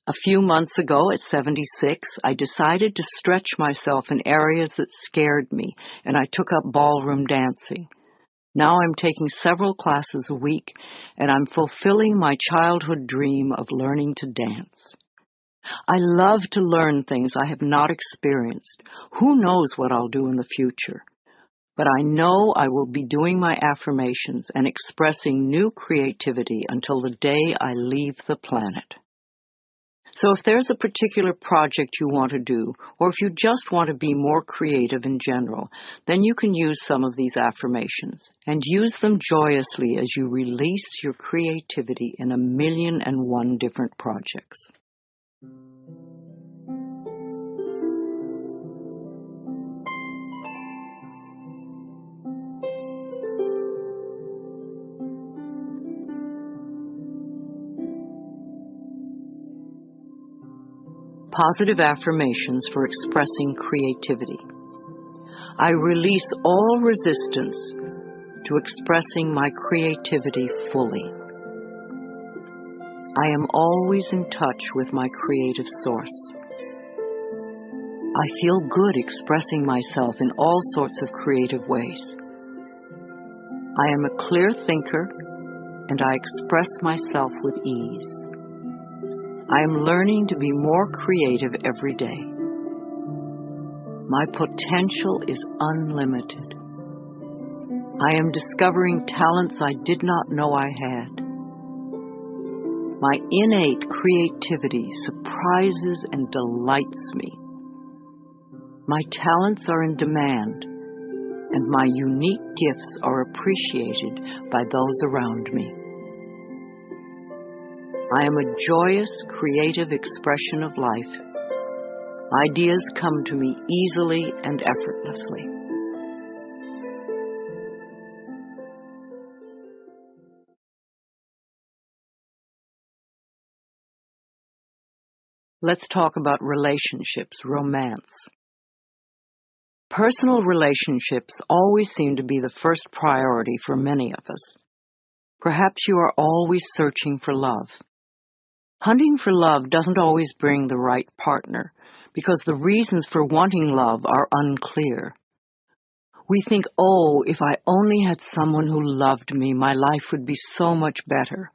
A few months ago, at 76, I decided to stretch myself in areas that scared me, and I took up ballroom dancing. Now I'm taking several classes a week, and I'm fulfilling my childhood dream of learning to dance. I love to learn things I have not experienced. Who knows what I'll do in the future? But I know I will be doing my affirmations and expressing new creativity until the day I leave the planet. So if there's a particular project you want to do, or if you just want to be more creative in general, then you can use some of these affirmations, and use them joyously as you release your creativity in 1,000,001 different projects. Positive affirmations for expressing creativity. I release all resistance to expressing my creativity fully. I am always in touch with my creative source. I feel good expressing myself in all sorts of creative ways. I am a clear thinker, and I express myself with ease. I am learning to be more creative every day. My potential is unlimited. I am discovering talents I did not know I had. My innate creativity surprises and delights me. My talents are in demand, and my unique gifts are appreciated by those around me. I am a joyous, creative expression of life. Ideas come to me easily and effortlessly. Let's talk about relationships, romance. Personal relationships always seem to be the first priority for many of us. Perhaps you are always searching for love. Hunting for love doesn't always bring the right partner, because the reasons for wanting love are unclear. We think, oh, if I only had someone who loved me, my life would be so much better.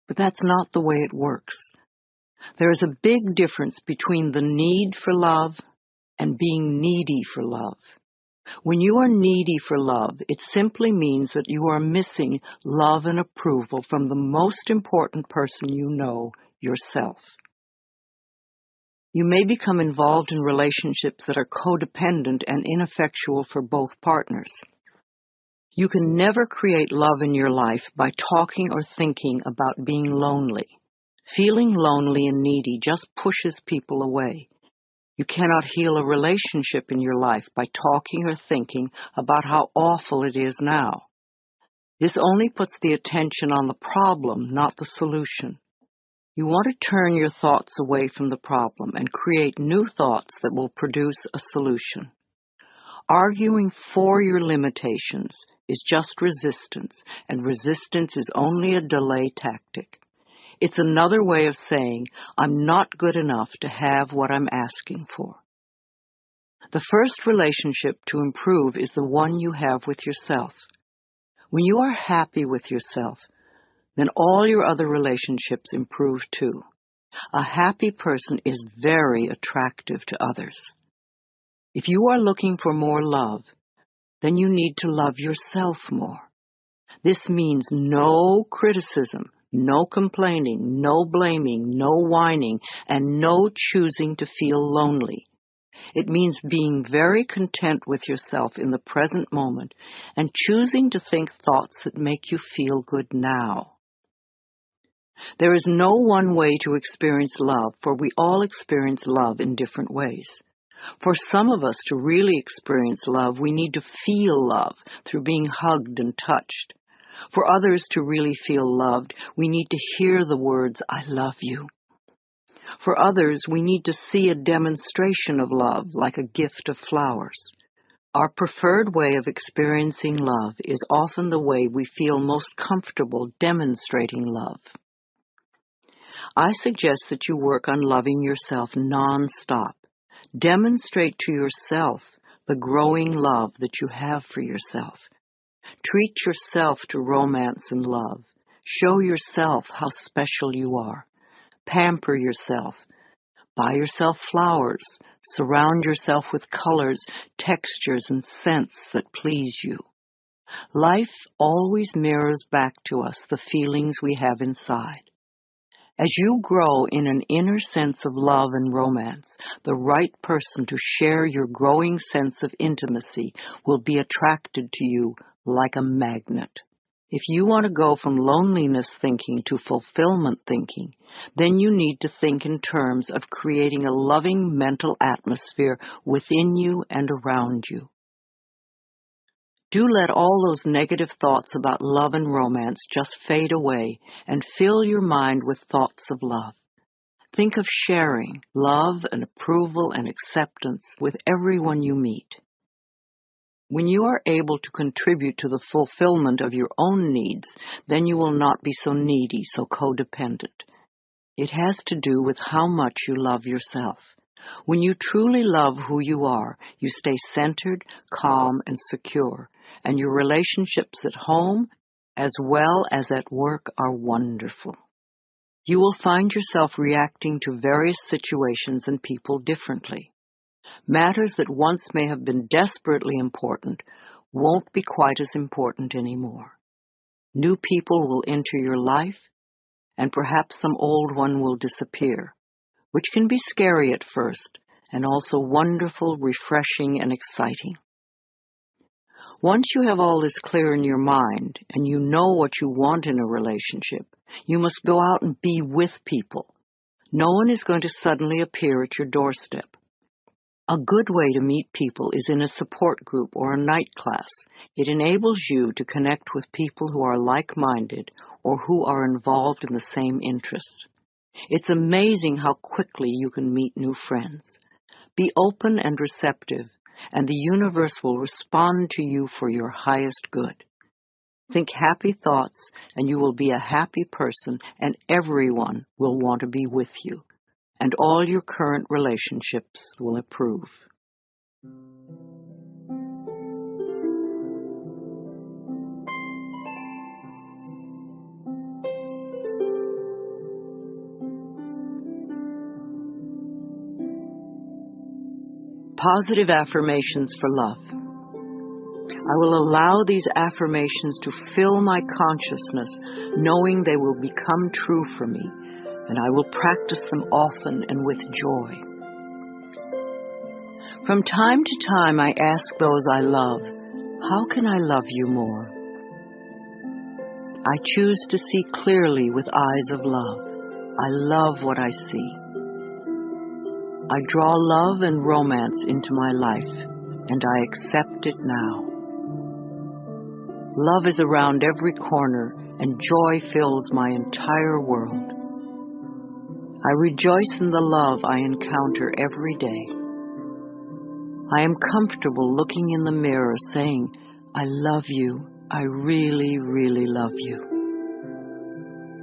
But that's not the way it works. There is a big difference between the need for love and being needy for love. When you are needy for love, it simply means that you are missing love and approval from the most important person you know, yourself. You may become involved in relationships that are codependent and ineffectual for both partners. You can never create love in your life by talking or thinking about being lonely. Feeling lonely and needy just pushes people away. You cannot heal a relationship in your life by talking or thinking about how awful it is now. This only puts the attention on the problem, not the solution. You want to turn your thoughts away from the problem and create new thoughts that will produce a solution. Arguing for your limitations is just resistance, and resistance is only a delay tactic. It's another way of saying, I'm not good enough to have what I'm asking for. The first relationship to improve is the one you have with yourself. When you are happy with yourself, then all your other relationships improve too. A happy person is very attractive to others. If you are looking for more love, then you need to love yourself more. This means no criticism, no complaining, no blaming, no whining, and no choosing to feel lonely. It means being very content with yourself in the present moment and choosing to think thoughts that make you feel good now. There is no one way to experience love, for we all experience love in different ways. For some of us to really experience love, we need to feel love through being hugged and touched. For others to really feel loved, we need to hear the words, I love you. For others, we need to see a demonstration of love, like a gift of flowers. Our preferred way of experiencing love is often the way we feel most comfortable demonstrating love. I suggest that you work on loving yourself non-stop. Demonstrate to yourself the growing love that you have for yourself. Treat yourself to romance and love. Show yourself how special you are. Pamper yourself. Buy yourself flowers. Surround yourself with colors, textures, and scents that please you. Life always mirrors back to us the feelings we have inside. As you grow in an inner sense of love and romance, the right person to share your growing sense of intimacy will be attracted to you like a magnet. If you want to go from loneliness thinking to fulfillment thinking, then you need to think in terms of creating a loving mental atmosphere within you and around you. Do let all those negative thoughts about love and romance just fade away and fill your mind with thoughts of love. Think of sharing love and approval and acceptance with everyone you meet. When you are able to contribute to the fulfillment of your own needs, then you will not be so needy, so codependent. It has to do with how much you love yourself. When you truly love who you are, you stay centered, calm, and secure, and your relationships at home as well as at work are wonderful. You will find yourself reacting to various situations and people differently. Matters that once may have been desperately important won't be quite as important anymore. New people will enter your life, and perhaps some old one will disappear, which can be scary at first, and also wonderful, refreshing, and exciting. Once you have all this clear in your mind, and you know what you want in a relationship, you must go out and be with people. No one is going to suddenly appear at your doorstep. A good way to meet people is in a support group or a night class. It enables you to connect with people who are like-minded or who are involved in the same interests. It's amazing how quickly you can meet new friends. Be open and receptive, and the universe will respond to you for your highest good. Think happy thoughts, and you will be a happy person, and everyone will want to be with you. And all your current relationships will improve. Positive affirmations for love. I will allow these affirmations to fill my consciousness, knowing they will become true for me, and I will practice them often and with joy. From time to time, I ask those I love, how can I love you more? I choose to see clearly with eyes of love. I love what I see. I draw love and romance into my life, and I accept it now. Love is around every corner, and joy fills my entire world. I rejoice in the love I encounter every day. I am comfortable looking in the mirror saying, I love you. I really, really love you.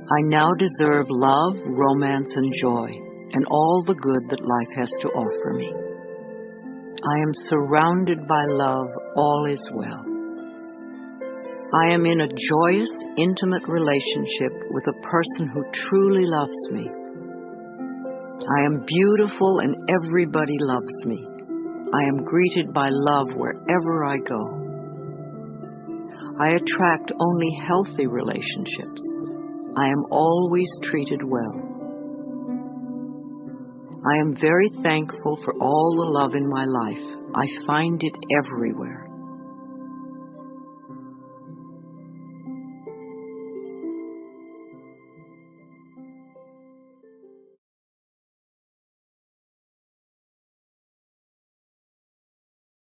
I now deserve love, romance, and joy, and all the good that life has to offer me. I am surrounded by love. All is well. I am in a joyous, intimate relationship with a person who truly loves me. I am beautiful and everybody loves me. I am greeted by love wherever I go. I attract only healthy relationships. I am always treated well. I am very thankful for all the love in my life. I find it everywhere.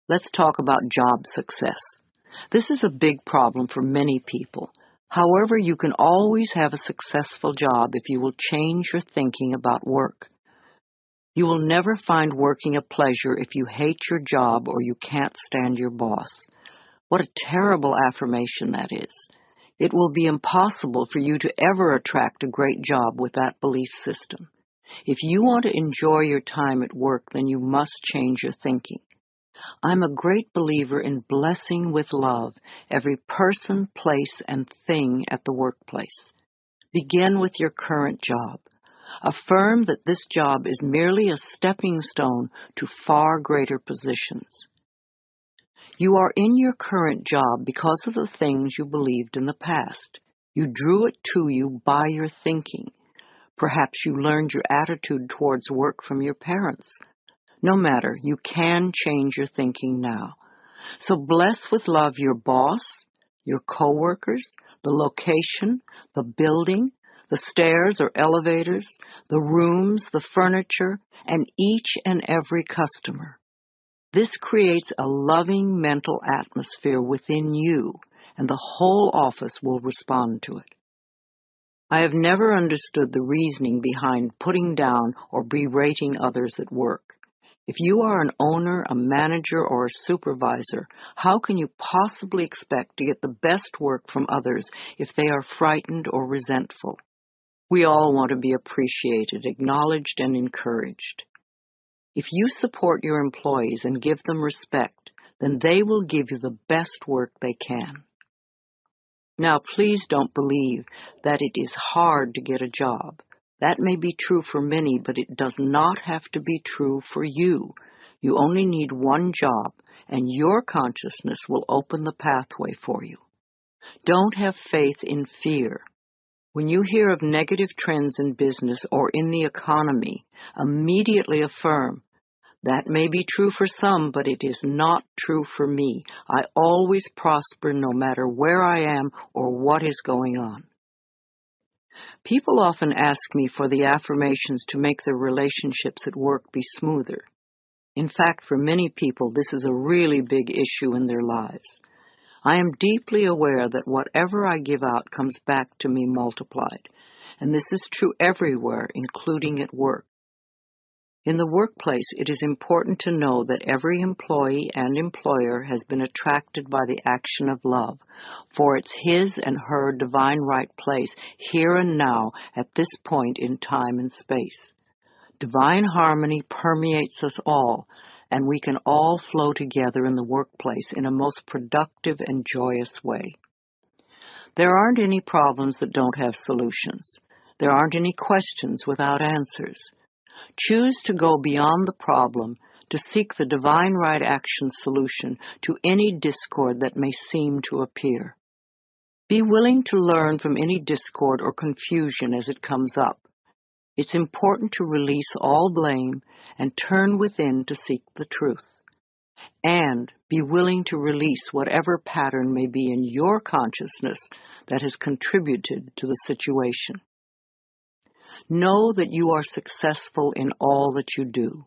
Let's talk about job success. This is a big problem for many people. However, you can always have a successful job if you will change your thinking about work. You will never find working a pleasure if you hate your job or you can't stand your boss. What a terrible affirmation that is. It will be impossible for you to ever attract a great job with that belief system. If you want to enjoy your time at work, then you must change your thinking. I'm a great believer in blessing with love every person, place, and thing at the workplace. Begin with your current job. Affirm that this job is merely a stepping stone to far greater positions. You are in your current job because of the things you believed in the past. You drew it to you by your thinking. Perhaps you learned your attitude towards work from your parents. No matter, you can change your thinking now. So bless with love your boss, your coworkers, the location, the building, the stairs or elevators, the rooms, the furniture, and each and every customer. This creates a loving mental atmosphere within you, and the whole office will respond to it. I have never understood the reasoning behind putting down or berating others at work. If you are an owner, a manager, or a supervisor, how can you possibly expect to get the best work from others if they are frightened or resentful? We all want to be appreciated, acknowledged, and encouraged. If you support your employees and give them respect, then they will give you the best work they can. Now, please don't believe that it is hard to get a job. That may be true for many, but it does not have to be true for you. You only need one job, and your consciousness will open the pathway for you. Don't have faith in fear. When you hear of negative trends in business or in the economy, immediately affirm, that may be true for some, but it is not true for me. I always prosper no matter where I am or what is going on. People often ask me for the affirmations to make their relationships at work be smoother. In fact, for many people, this is a really big issue in their lives. I am deeply aware that whatever I give out comes back to me multiplied, and this is true everywhere, including at work. In the workplace, it is important to know that every employee and employer has been attracted by the action of love, for it's his and her divine right place here and now at this point in time and space. Divine harmony permeates us all, and we can all flow together in the workplace in a most productive and joyous way. There aren't any problems that don't have solutions. There aren't any questions without answers. Choose to go beyond the problem to seek the divine right action solution to any discord that may seem to appear. Be willing to learn from any discord or confusion as it comes up. It's important to release all blame and turn within to seek the truth. And be willing to release whatever pattern may be in your consciousness that has contributed to the situation. Know that you are successful in all that you do.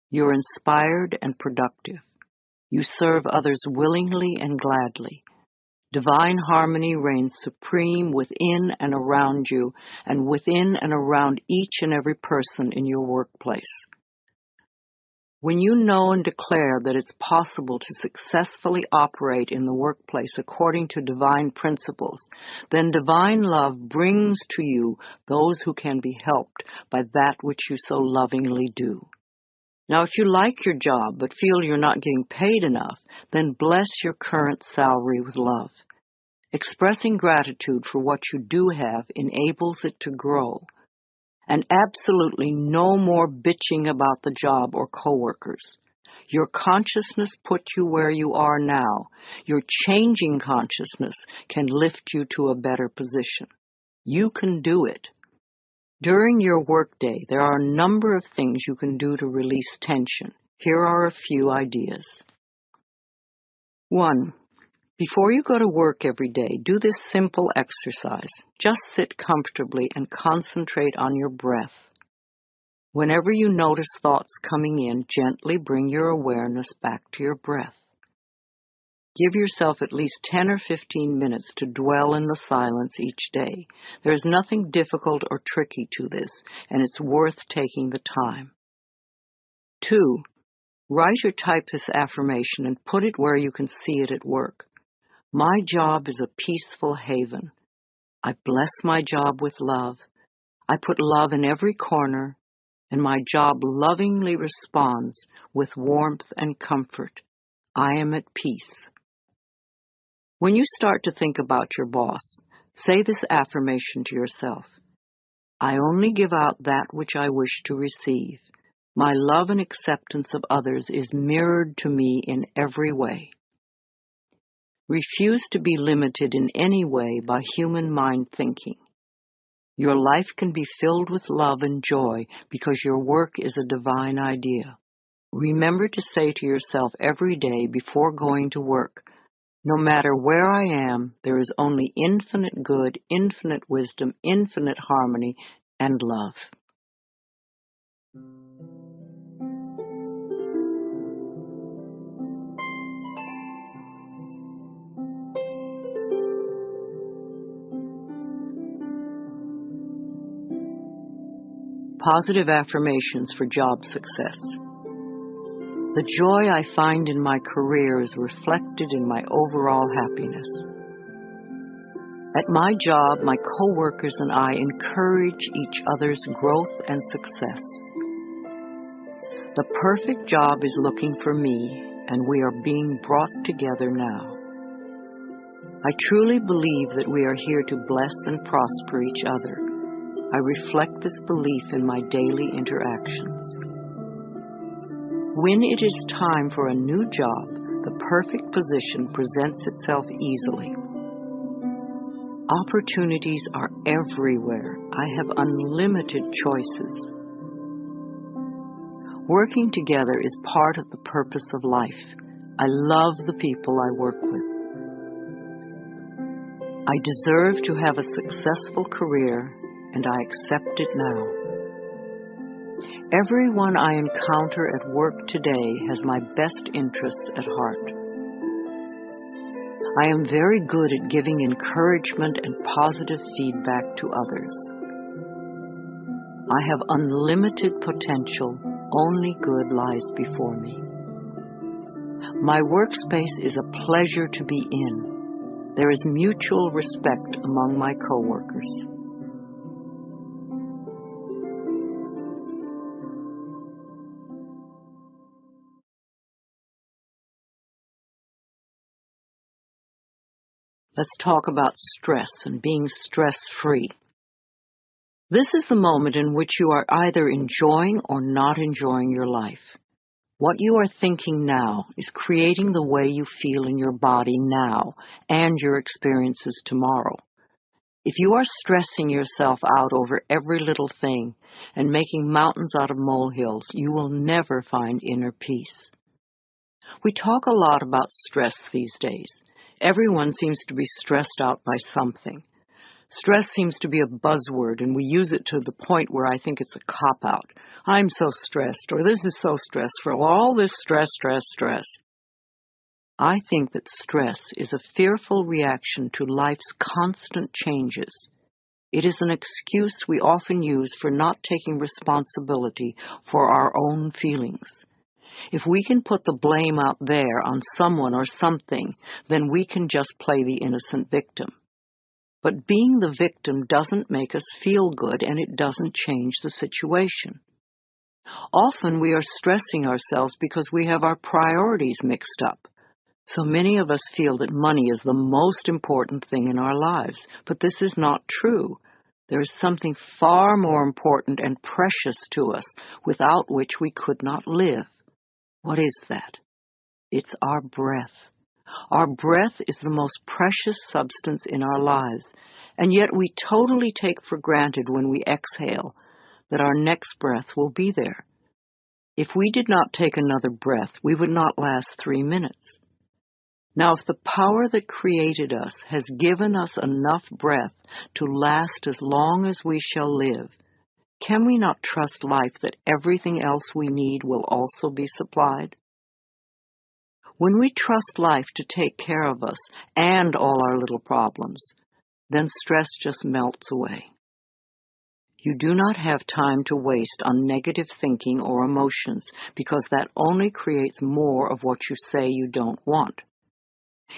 You're inspired and productive. You serve others willingly and gladly. Divine harmony reigns supreme within and around you, and within and around each and every person in your workplace. When you know and declare that it's possible to successfully operate in the workplace according to divine principles, then divine love brings to you those who can be helped by that which you so lovingly do. Now, if you like your job but feel you're not getting paid enough, then bless your current salary with love. Expressing gratitude for what you do have enables it to grow. And absolutely no more bitching about the job or coworkers. Your consciousness put you where you are now. Your changing consciousness can lift you to a better position. You can do it. During your workday, there are a number of things you can do to release tension. Here are a few ideas. 1. Before you go to work every day, do this simple exercise. Just sit comfortably and concentrate on your breath. Whenever you notice thoughts coming in, gently bring your awareness back to your breath. Give yourself at least 10 or 15 minutes to dwell in the silence each day. There is nothing difficult or tricky to this, and it's worth taking the time. 2. Write or type this affirmation and put it where you can see it at work. My job is a peaceful haven. I bless my job with love. I put love in every corner, and my job lovingly responds with warmth and comfort. I am at peace. When you start to think about your boss, say this affirmation to yourself. I only give out that which I wish to receive. My love and acceptance of others is mirrored to me in every way. Refuse to be limited in any way by human mind thinking. Your life can be filled with love and joy because your work is a divine idea. Remember to say to yourself every day before going to work, no matter where I am, there is only infinite good, infinite wisdom, infinite harmony, and love. Positive affirmations for job success. The joy I find in my career is reflected in my overall happiness. At my job, my coworkers and I encourage each other's growth and success. The perfect job is looking for me, and we are being brought together now. I truly believe that we are here to bless and prosper each other. I reflect this belief in my daily interactions. When it is time for a new job, the perfect position presents itself easily. Opportunities are everywhere. I have unlimited choices. Working together is part of the purpose of life. I love the people I work with. I deserve to have a successful career, and I accept it now. Everyone I encounter at work today has my best interests at heart. I am very good at giving encouragement and positive feedback to others. I have unlimited potential. Only good lies before me. My workspace is a pleasure to be in. There is mutual respect among my coworkers. Let's talk about stress and being stress-free. This is the moment in which you are either enjoying or not enjoying your life. What you are thinking now is creating the way you feel in your body now and your experiences tomorrow. If you are stressing yourself out over every little thing and making mountains out of molehills, you will never find inner peace. We talk a lot about stress these days. Everyone seems to be stressed out by something. Stress seems to be a buzzword, and we use it to the point where I think it's a cop-out. I'm so stressed, or this is so stressful, all this stress. I think that stress is a fearful reaction to life's constant changes. It is an excuse we often use for not taking responsibility for our own feelings. If we can put the blame out there on someone or something, then we can just play the innocent victim. But being the victim doesn't make us feel good, and it doesn't change the situation. Often we are stressing ourselves because we have our priorities mixed up. So many of us feel that money is the most important thing in our lives, but this is not true. There is something far more important and precious to us, without which we could not live. What is that? It's our breath. Our breath is the most precious substance in our lives, and yet we totally take for granted when we exhale that our next breath will be there. If we did not take another breath, we would not last 3 minutes. Now, if the power that created us has given us enough breath to last as long as we shall live, can we not trust life that everything else we need will also be supplied? When we trust life to take care of us and all our little problems, then stress just melts away. You do not have time to waste on negative thinking or emotions, because that only creates more of what you say you don't want.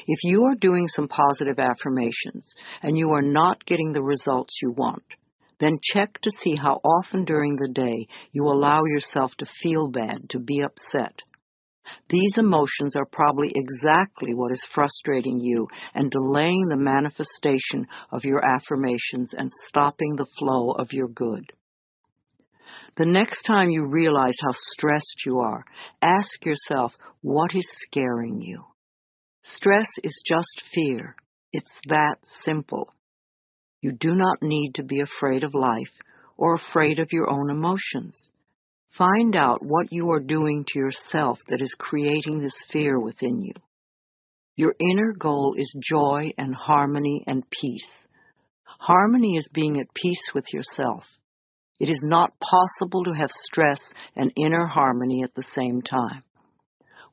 If you are doing some positive affirmations and you are not getting the results you want, then check to see how often during the day you allow yourself to feel bad, to be upset. These emotions are probably exactly what is frustrating you and delaying the manifestation of your affirmations and stopping the flow of your good. The next time you realize how stressed you are, ask yourself, what is scaring you? Stress is just fear. It's that simple. You do not need to be afraid of life or afraid of your own emotions. Find out what you are doing to yourself that is creating this fear within you. Your inner goal is joy and harmony and peace. Harmony is being at peace with yourself. It is not possible to have stress and inner harmony at the same time.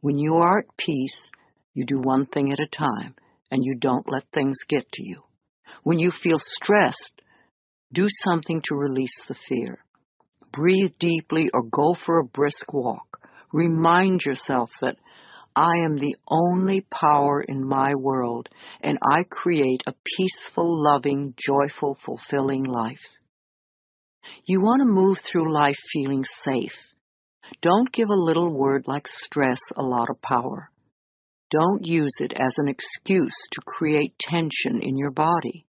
When you are at peace, you do one thing at a time, and you don't let things get to you. When you feel stressed, do something to release the fear. Breathe deeply or go for a brisk walk. Remind yourself that I am the only power in my world, and I create a peaceful, loving, joyful, fulfilling life. You want to move through life feeling safe. Don't give a little word like stress a lot of power. Don't use it as an excuse to create tension in your body.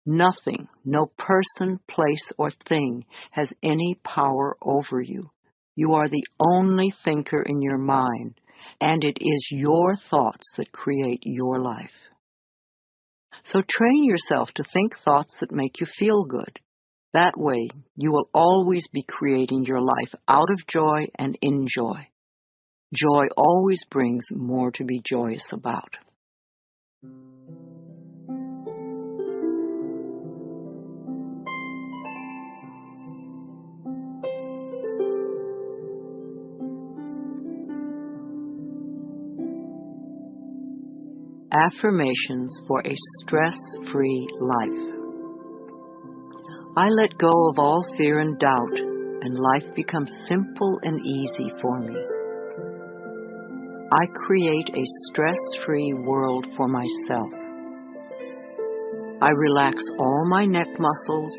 Nothing, no person, place, or thing has any power over you. You are the only thinker in your mind, and it is your thoughts that create your life. So train yourself to think thoughts that make you feel good. That way, you will always be creating your life out of joy and in joy. Joy always brings more to be joyous about. Affirmations for a stress-free life. I let go of all fear and doubt, and life becomes simple and easy for me. I create a stress-free world for myself. I relax all my neck muscles,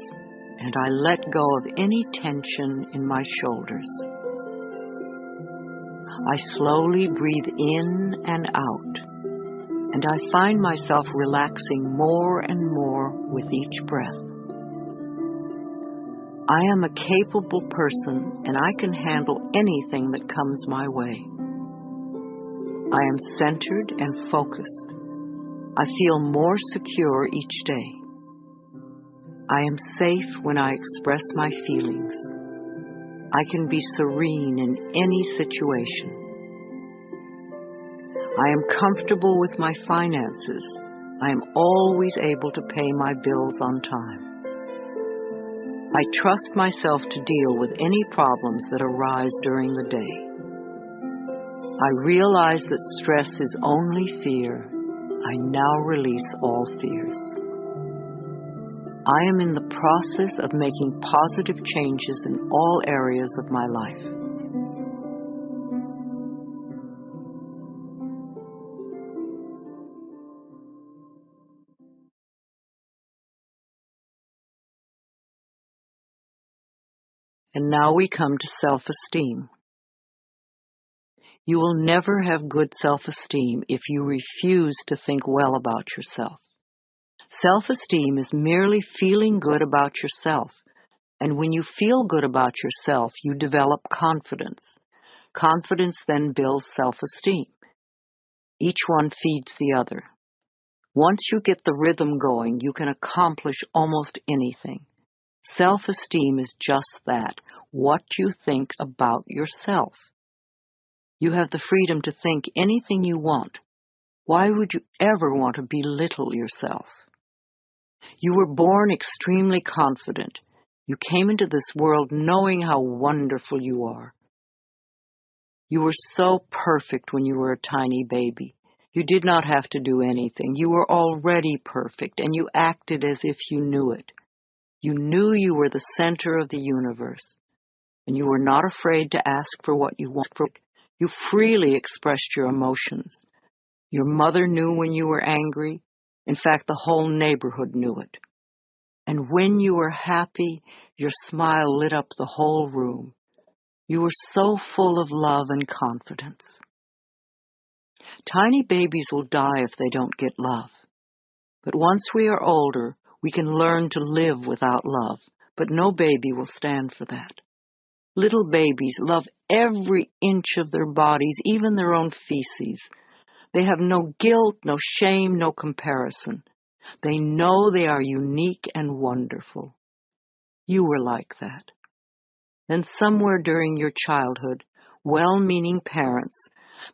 and I let go of any tension in my shoulders. I slowly breathe in and out, and I find myself relaxing more and more with each breath. I am a capable person and I can handle anything that comes my way. I am centered and focused. I feel more secure each day. I am safe when I express my feelings. I can be serene in any situation. I am comfortable with my finances. I am always able to pay my bills on time. I trust myself to deal with any problems that arise during the day. I realize that stress is only fear. I now release all fears. I am in the process of making positive changes in all areas of my life. And now we come to self-esteem. You will never have good self-esteem if you refuse to think well about yourself. Self-esteem is merely feeling good about yourself. And when you feel good about yourself, you develop confidence. Confidence then builds self-esteem. Each one feeds the other. Once you get the rhythm going, you can accomplish almost anything. Self-esteem is just that, what you think about yourself. You have the freedom to think anything you want. Why would you ever want to belittle yourself? You were born extremely confident. You came into this world knowing how wonderful you are. You were so perfect when you were a tiny baby. You did not have to do anything. You were already perfect, and you acted as if you knew it. You knew you were the center of the universe, and you were not afraid to ask for what you wanted. You freely expressed your emotions. Your mother knew when you were angry. In fact, the whole neighborhood knew it. And when you were happy, your smile lit up the whole room. You were so full of love and confidence. Tiny babies will die if they don't get love. But once we are older, we can learn to live without love. But no baby will stand for that. Little babies love every inch of their bodies, even their own feces. They have no guilt, no shame, no comparison. They know they are unique and wonderful. You were like that. Then somewhere during your childhood, well-meaning parents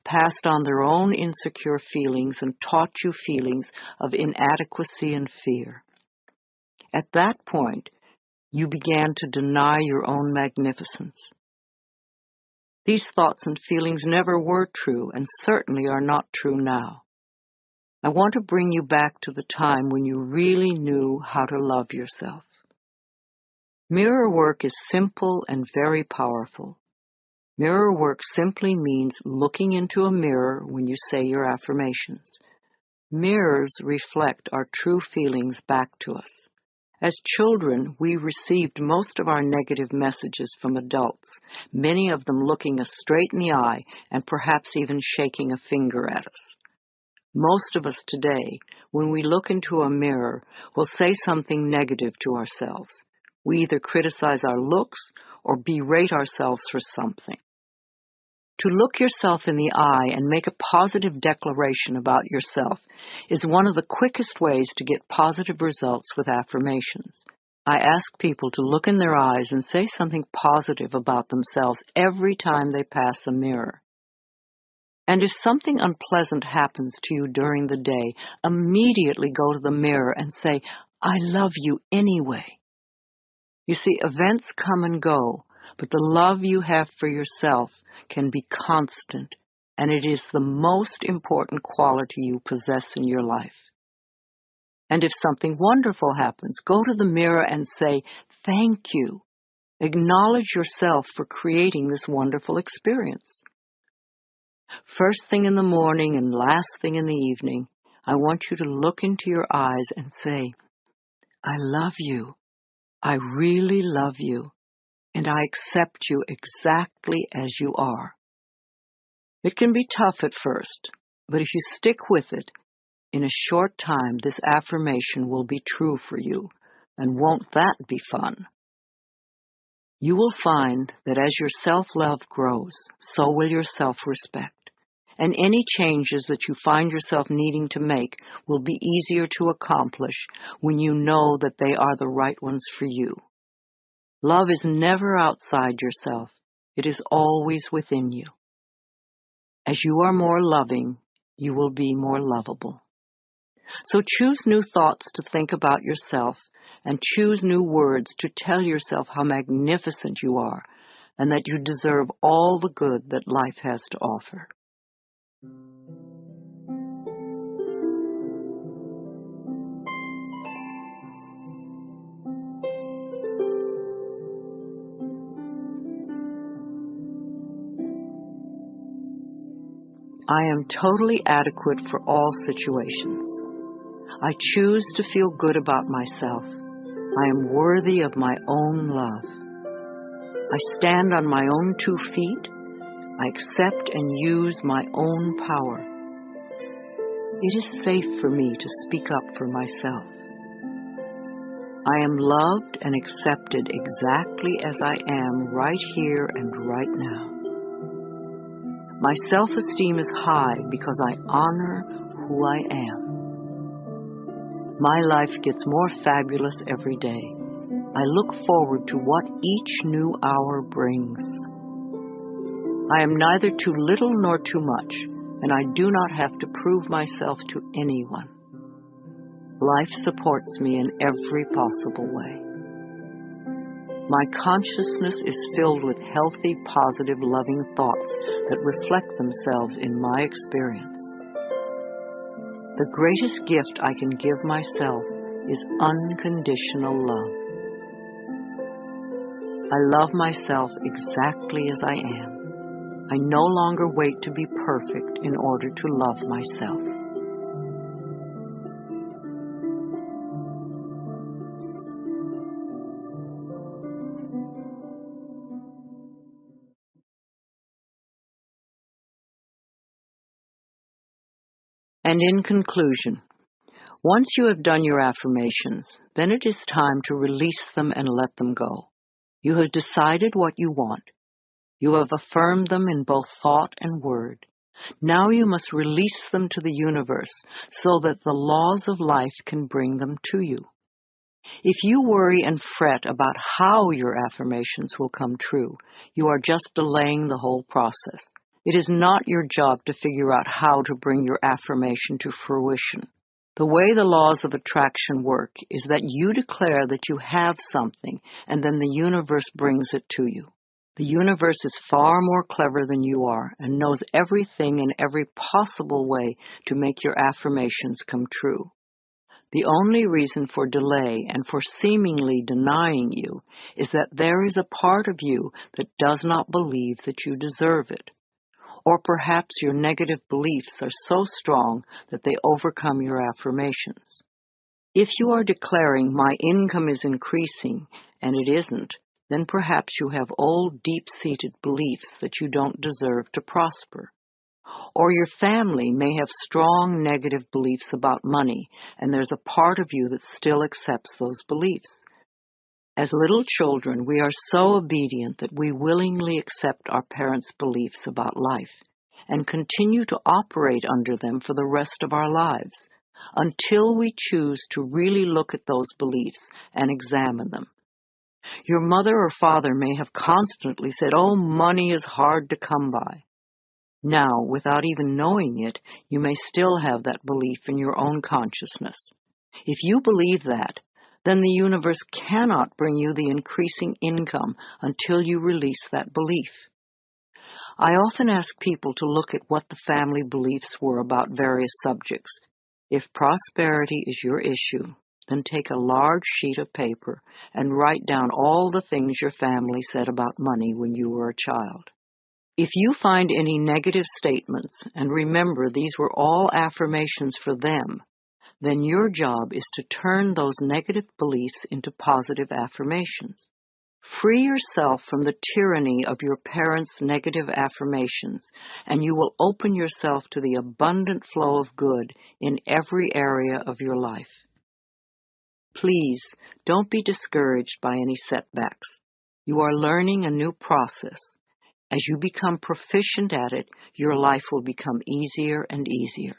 passed on their own insecure feelings and taught you feelings of inadequacy and fear. At that point, you began to deny your own magnificence. These thoughts and feelings never were true and certainly are not true now. I want to bring you back to the time when you really knew how to love yourself. Mirror work is simple and very powerful. Mirror work simply means looking into a mirror when you say your affirmations. Mirrors reflect our true feelings back to us. As children, we received most of our negative messages from adults, many of them looking us straight in the eye and perhaps even shaking a finger at us. Most of us today, when we look into a mirror, will say something negative to ourselves. We either criticize our looks or berate ourselves for something. To look yourself in the eye and make a positive declaration about yourself is one of the quickest ways to get positive results with affirmations. I ask people to look in their eyes and say something positive about themselves every time they pass a mirror. And if something unpleasant happens to you during the day, immediately go to the mirror and say, "I love you anyway." You see, events come and go, but the love you have for yourself can be constant, and it is the most important quality you possess in your life. And if something wonderful happens, go to the mirror and say, "Thank you." Acknowledge yourself for creating this wonderful experience. First thing in the morning and last thing in the evening, I want you to look into your eyes and say, "I love you. I really love you. And I accept you exactly as you are." It can be tough at first, but if you stick with it, in a short time this affirmation will be true for you. And won't that be fun? You will find that as your self-love grows, so will your self-respect. And any changes that you find yourself needing to make will be easier to accomplish when you know that they are the right ones for you. Love is never outside yourself. It is always within you. As you are more loving, you will be more lovable. So choose new thoughts to think about yourself and choose new words to tell yourself how magnificent you are and that you deserve all the good that life has to offer. I am totally adequate for all situations. I choose to feel good about myself. I am worthy of my own love. I stand on my own 2 feet. I accept and use my own power. It is safe for me to speak up for myself. I am loved and accepted exactly as I am right here and right now. My self-esteem is high because I honor who I am. My life gets more fabulous every day. I look forward to what each new hour brings. I am neither too little nor too much, and I do not have to prove myself to anyone. Life supports me in every possible way. My consciousness is filled with healthy, positive, loving thoughts that reflect themselves in my experience. The greatest gift I can give myself is unconditional love. I love myself exactly as I am. I no longer wait to be perfect in order to love myself. And in conclusion, once you have done your affirmations, then it is time to release them and let them go. You have decided what you want. You have affirmed them in both thought and word. Now you must release them to the universe so that the laws of life can bring them to you. If you worry and fret about how your affirmations will come true, you are just delaying the whole process. It is not your job to figure out how to bring your affirmation to fruition. The way the laws of attraction work is that you declare that you have something, and then the universe brings it to you. The universe is far more clever than you are and knows everything in every possible way to make your affirmations come true. The only reason for delay and for seemingly denying you is that there is a part of you that does not believe that you deserve it. Or perhaps your negative beliefs are so strong that they overcome your affirmations. If you are declaring, "My income is increasing," and it isn't, then perhaps you have old, deep-seated beliefs that you don't deserve to prosper. Or your family may have strong negative beliefs about money, and there's a part of you that still accepts those beliefs. As little children, we are so obedient that we willingly accept our parents' beliefs about life and continue to operate under them for the rest of our lives, until we choose to really look at those beliefs and examine them. Your mother or father may have constantly said, "Oh, money is hard to come by." Now, without even knowing it, you may still have that belief in your own consciousness. If you believe that, then the universe cannot bring you the increasing income until you release that belief. I often ask people to look at what the family beliefs were about various subjects. If prosperity is your issue, then take a large sheet of paper and write down all the things your family said about money when you were a child. If you find any negative statements, and remember these were all affirmations for them, then your job is to turn those negative beliefs into positive affirmations. Free yourself from the tyranny of your parents' negative affirmations, and you will open yourself to the abundant flow of good in every area of your life. Please, don't be discouraged by any setbacks. You are learning a new process. As you become proficient at it, your life will become easier and easier.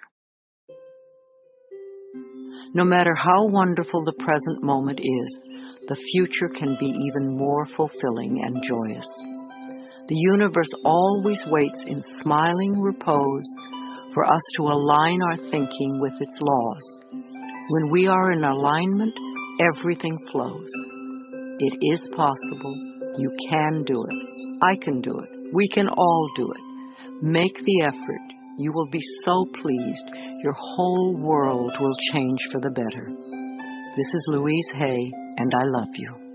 No matter how wonderful the present moment is, the future can be even more fulfilling and joyous. The universe always waits in smiling repose for us to align our thinking with its laws. When we are in alignment, everything flows. It is possible. You can do it. I can do it. We can all do it. Make the effort. You will be so pleased. Your whole world will change for the better. This is Louise Hay, and I love you.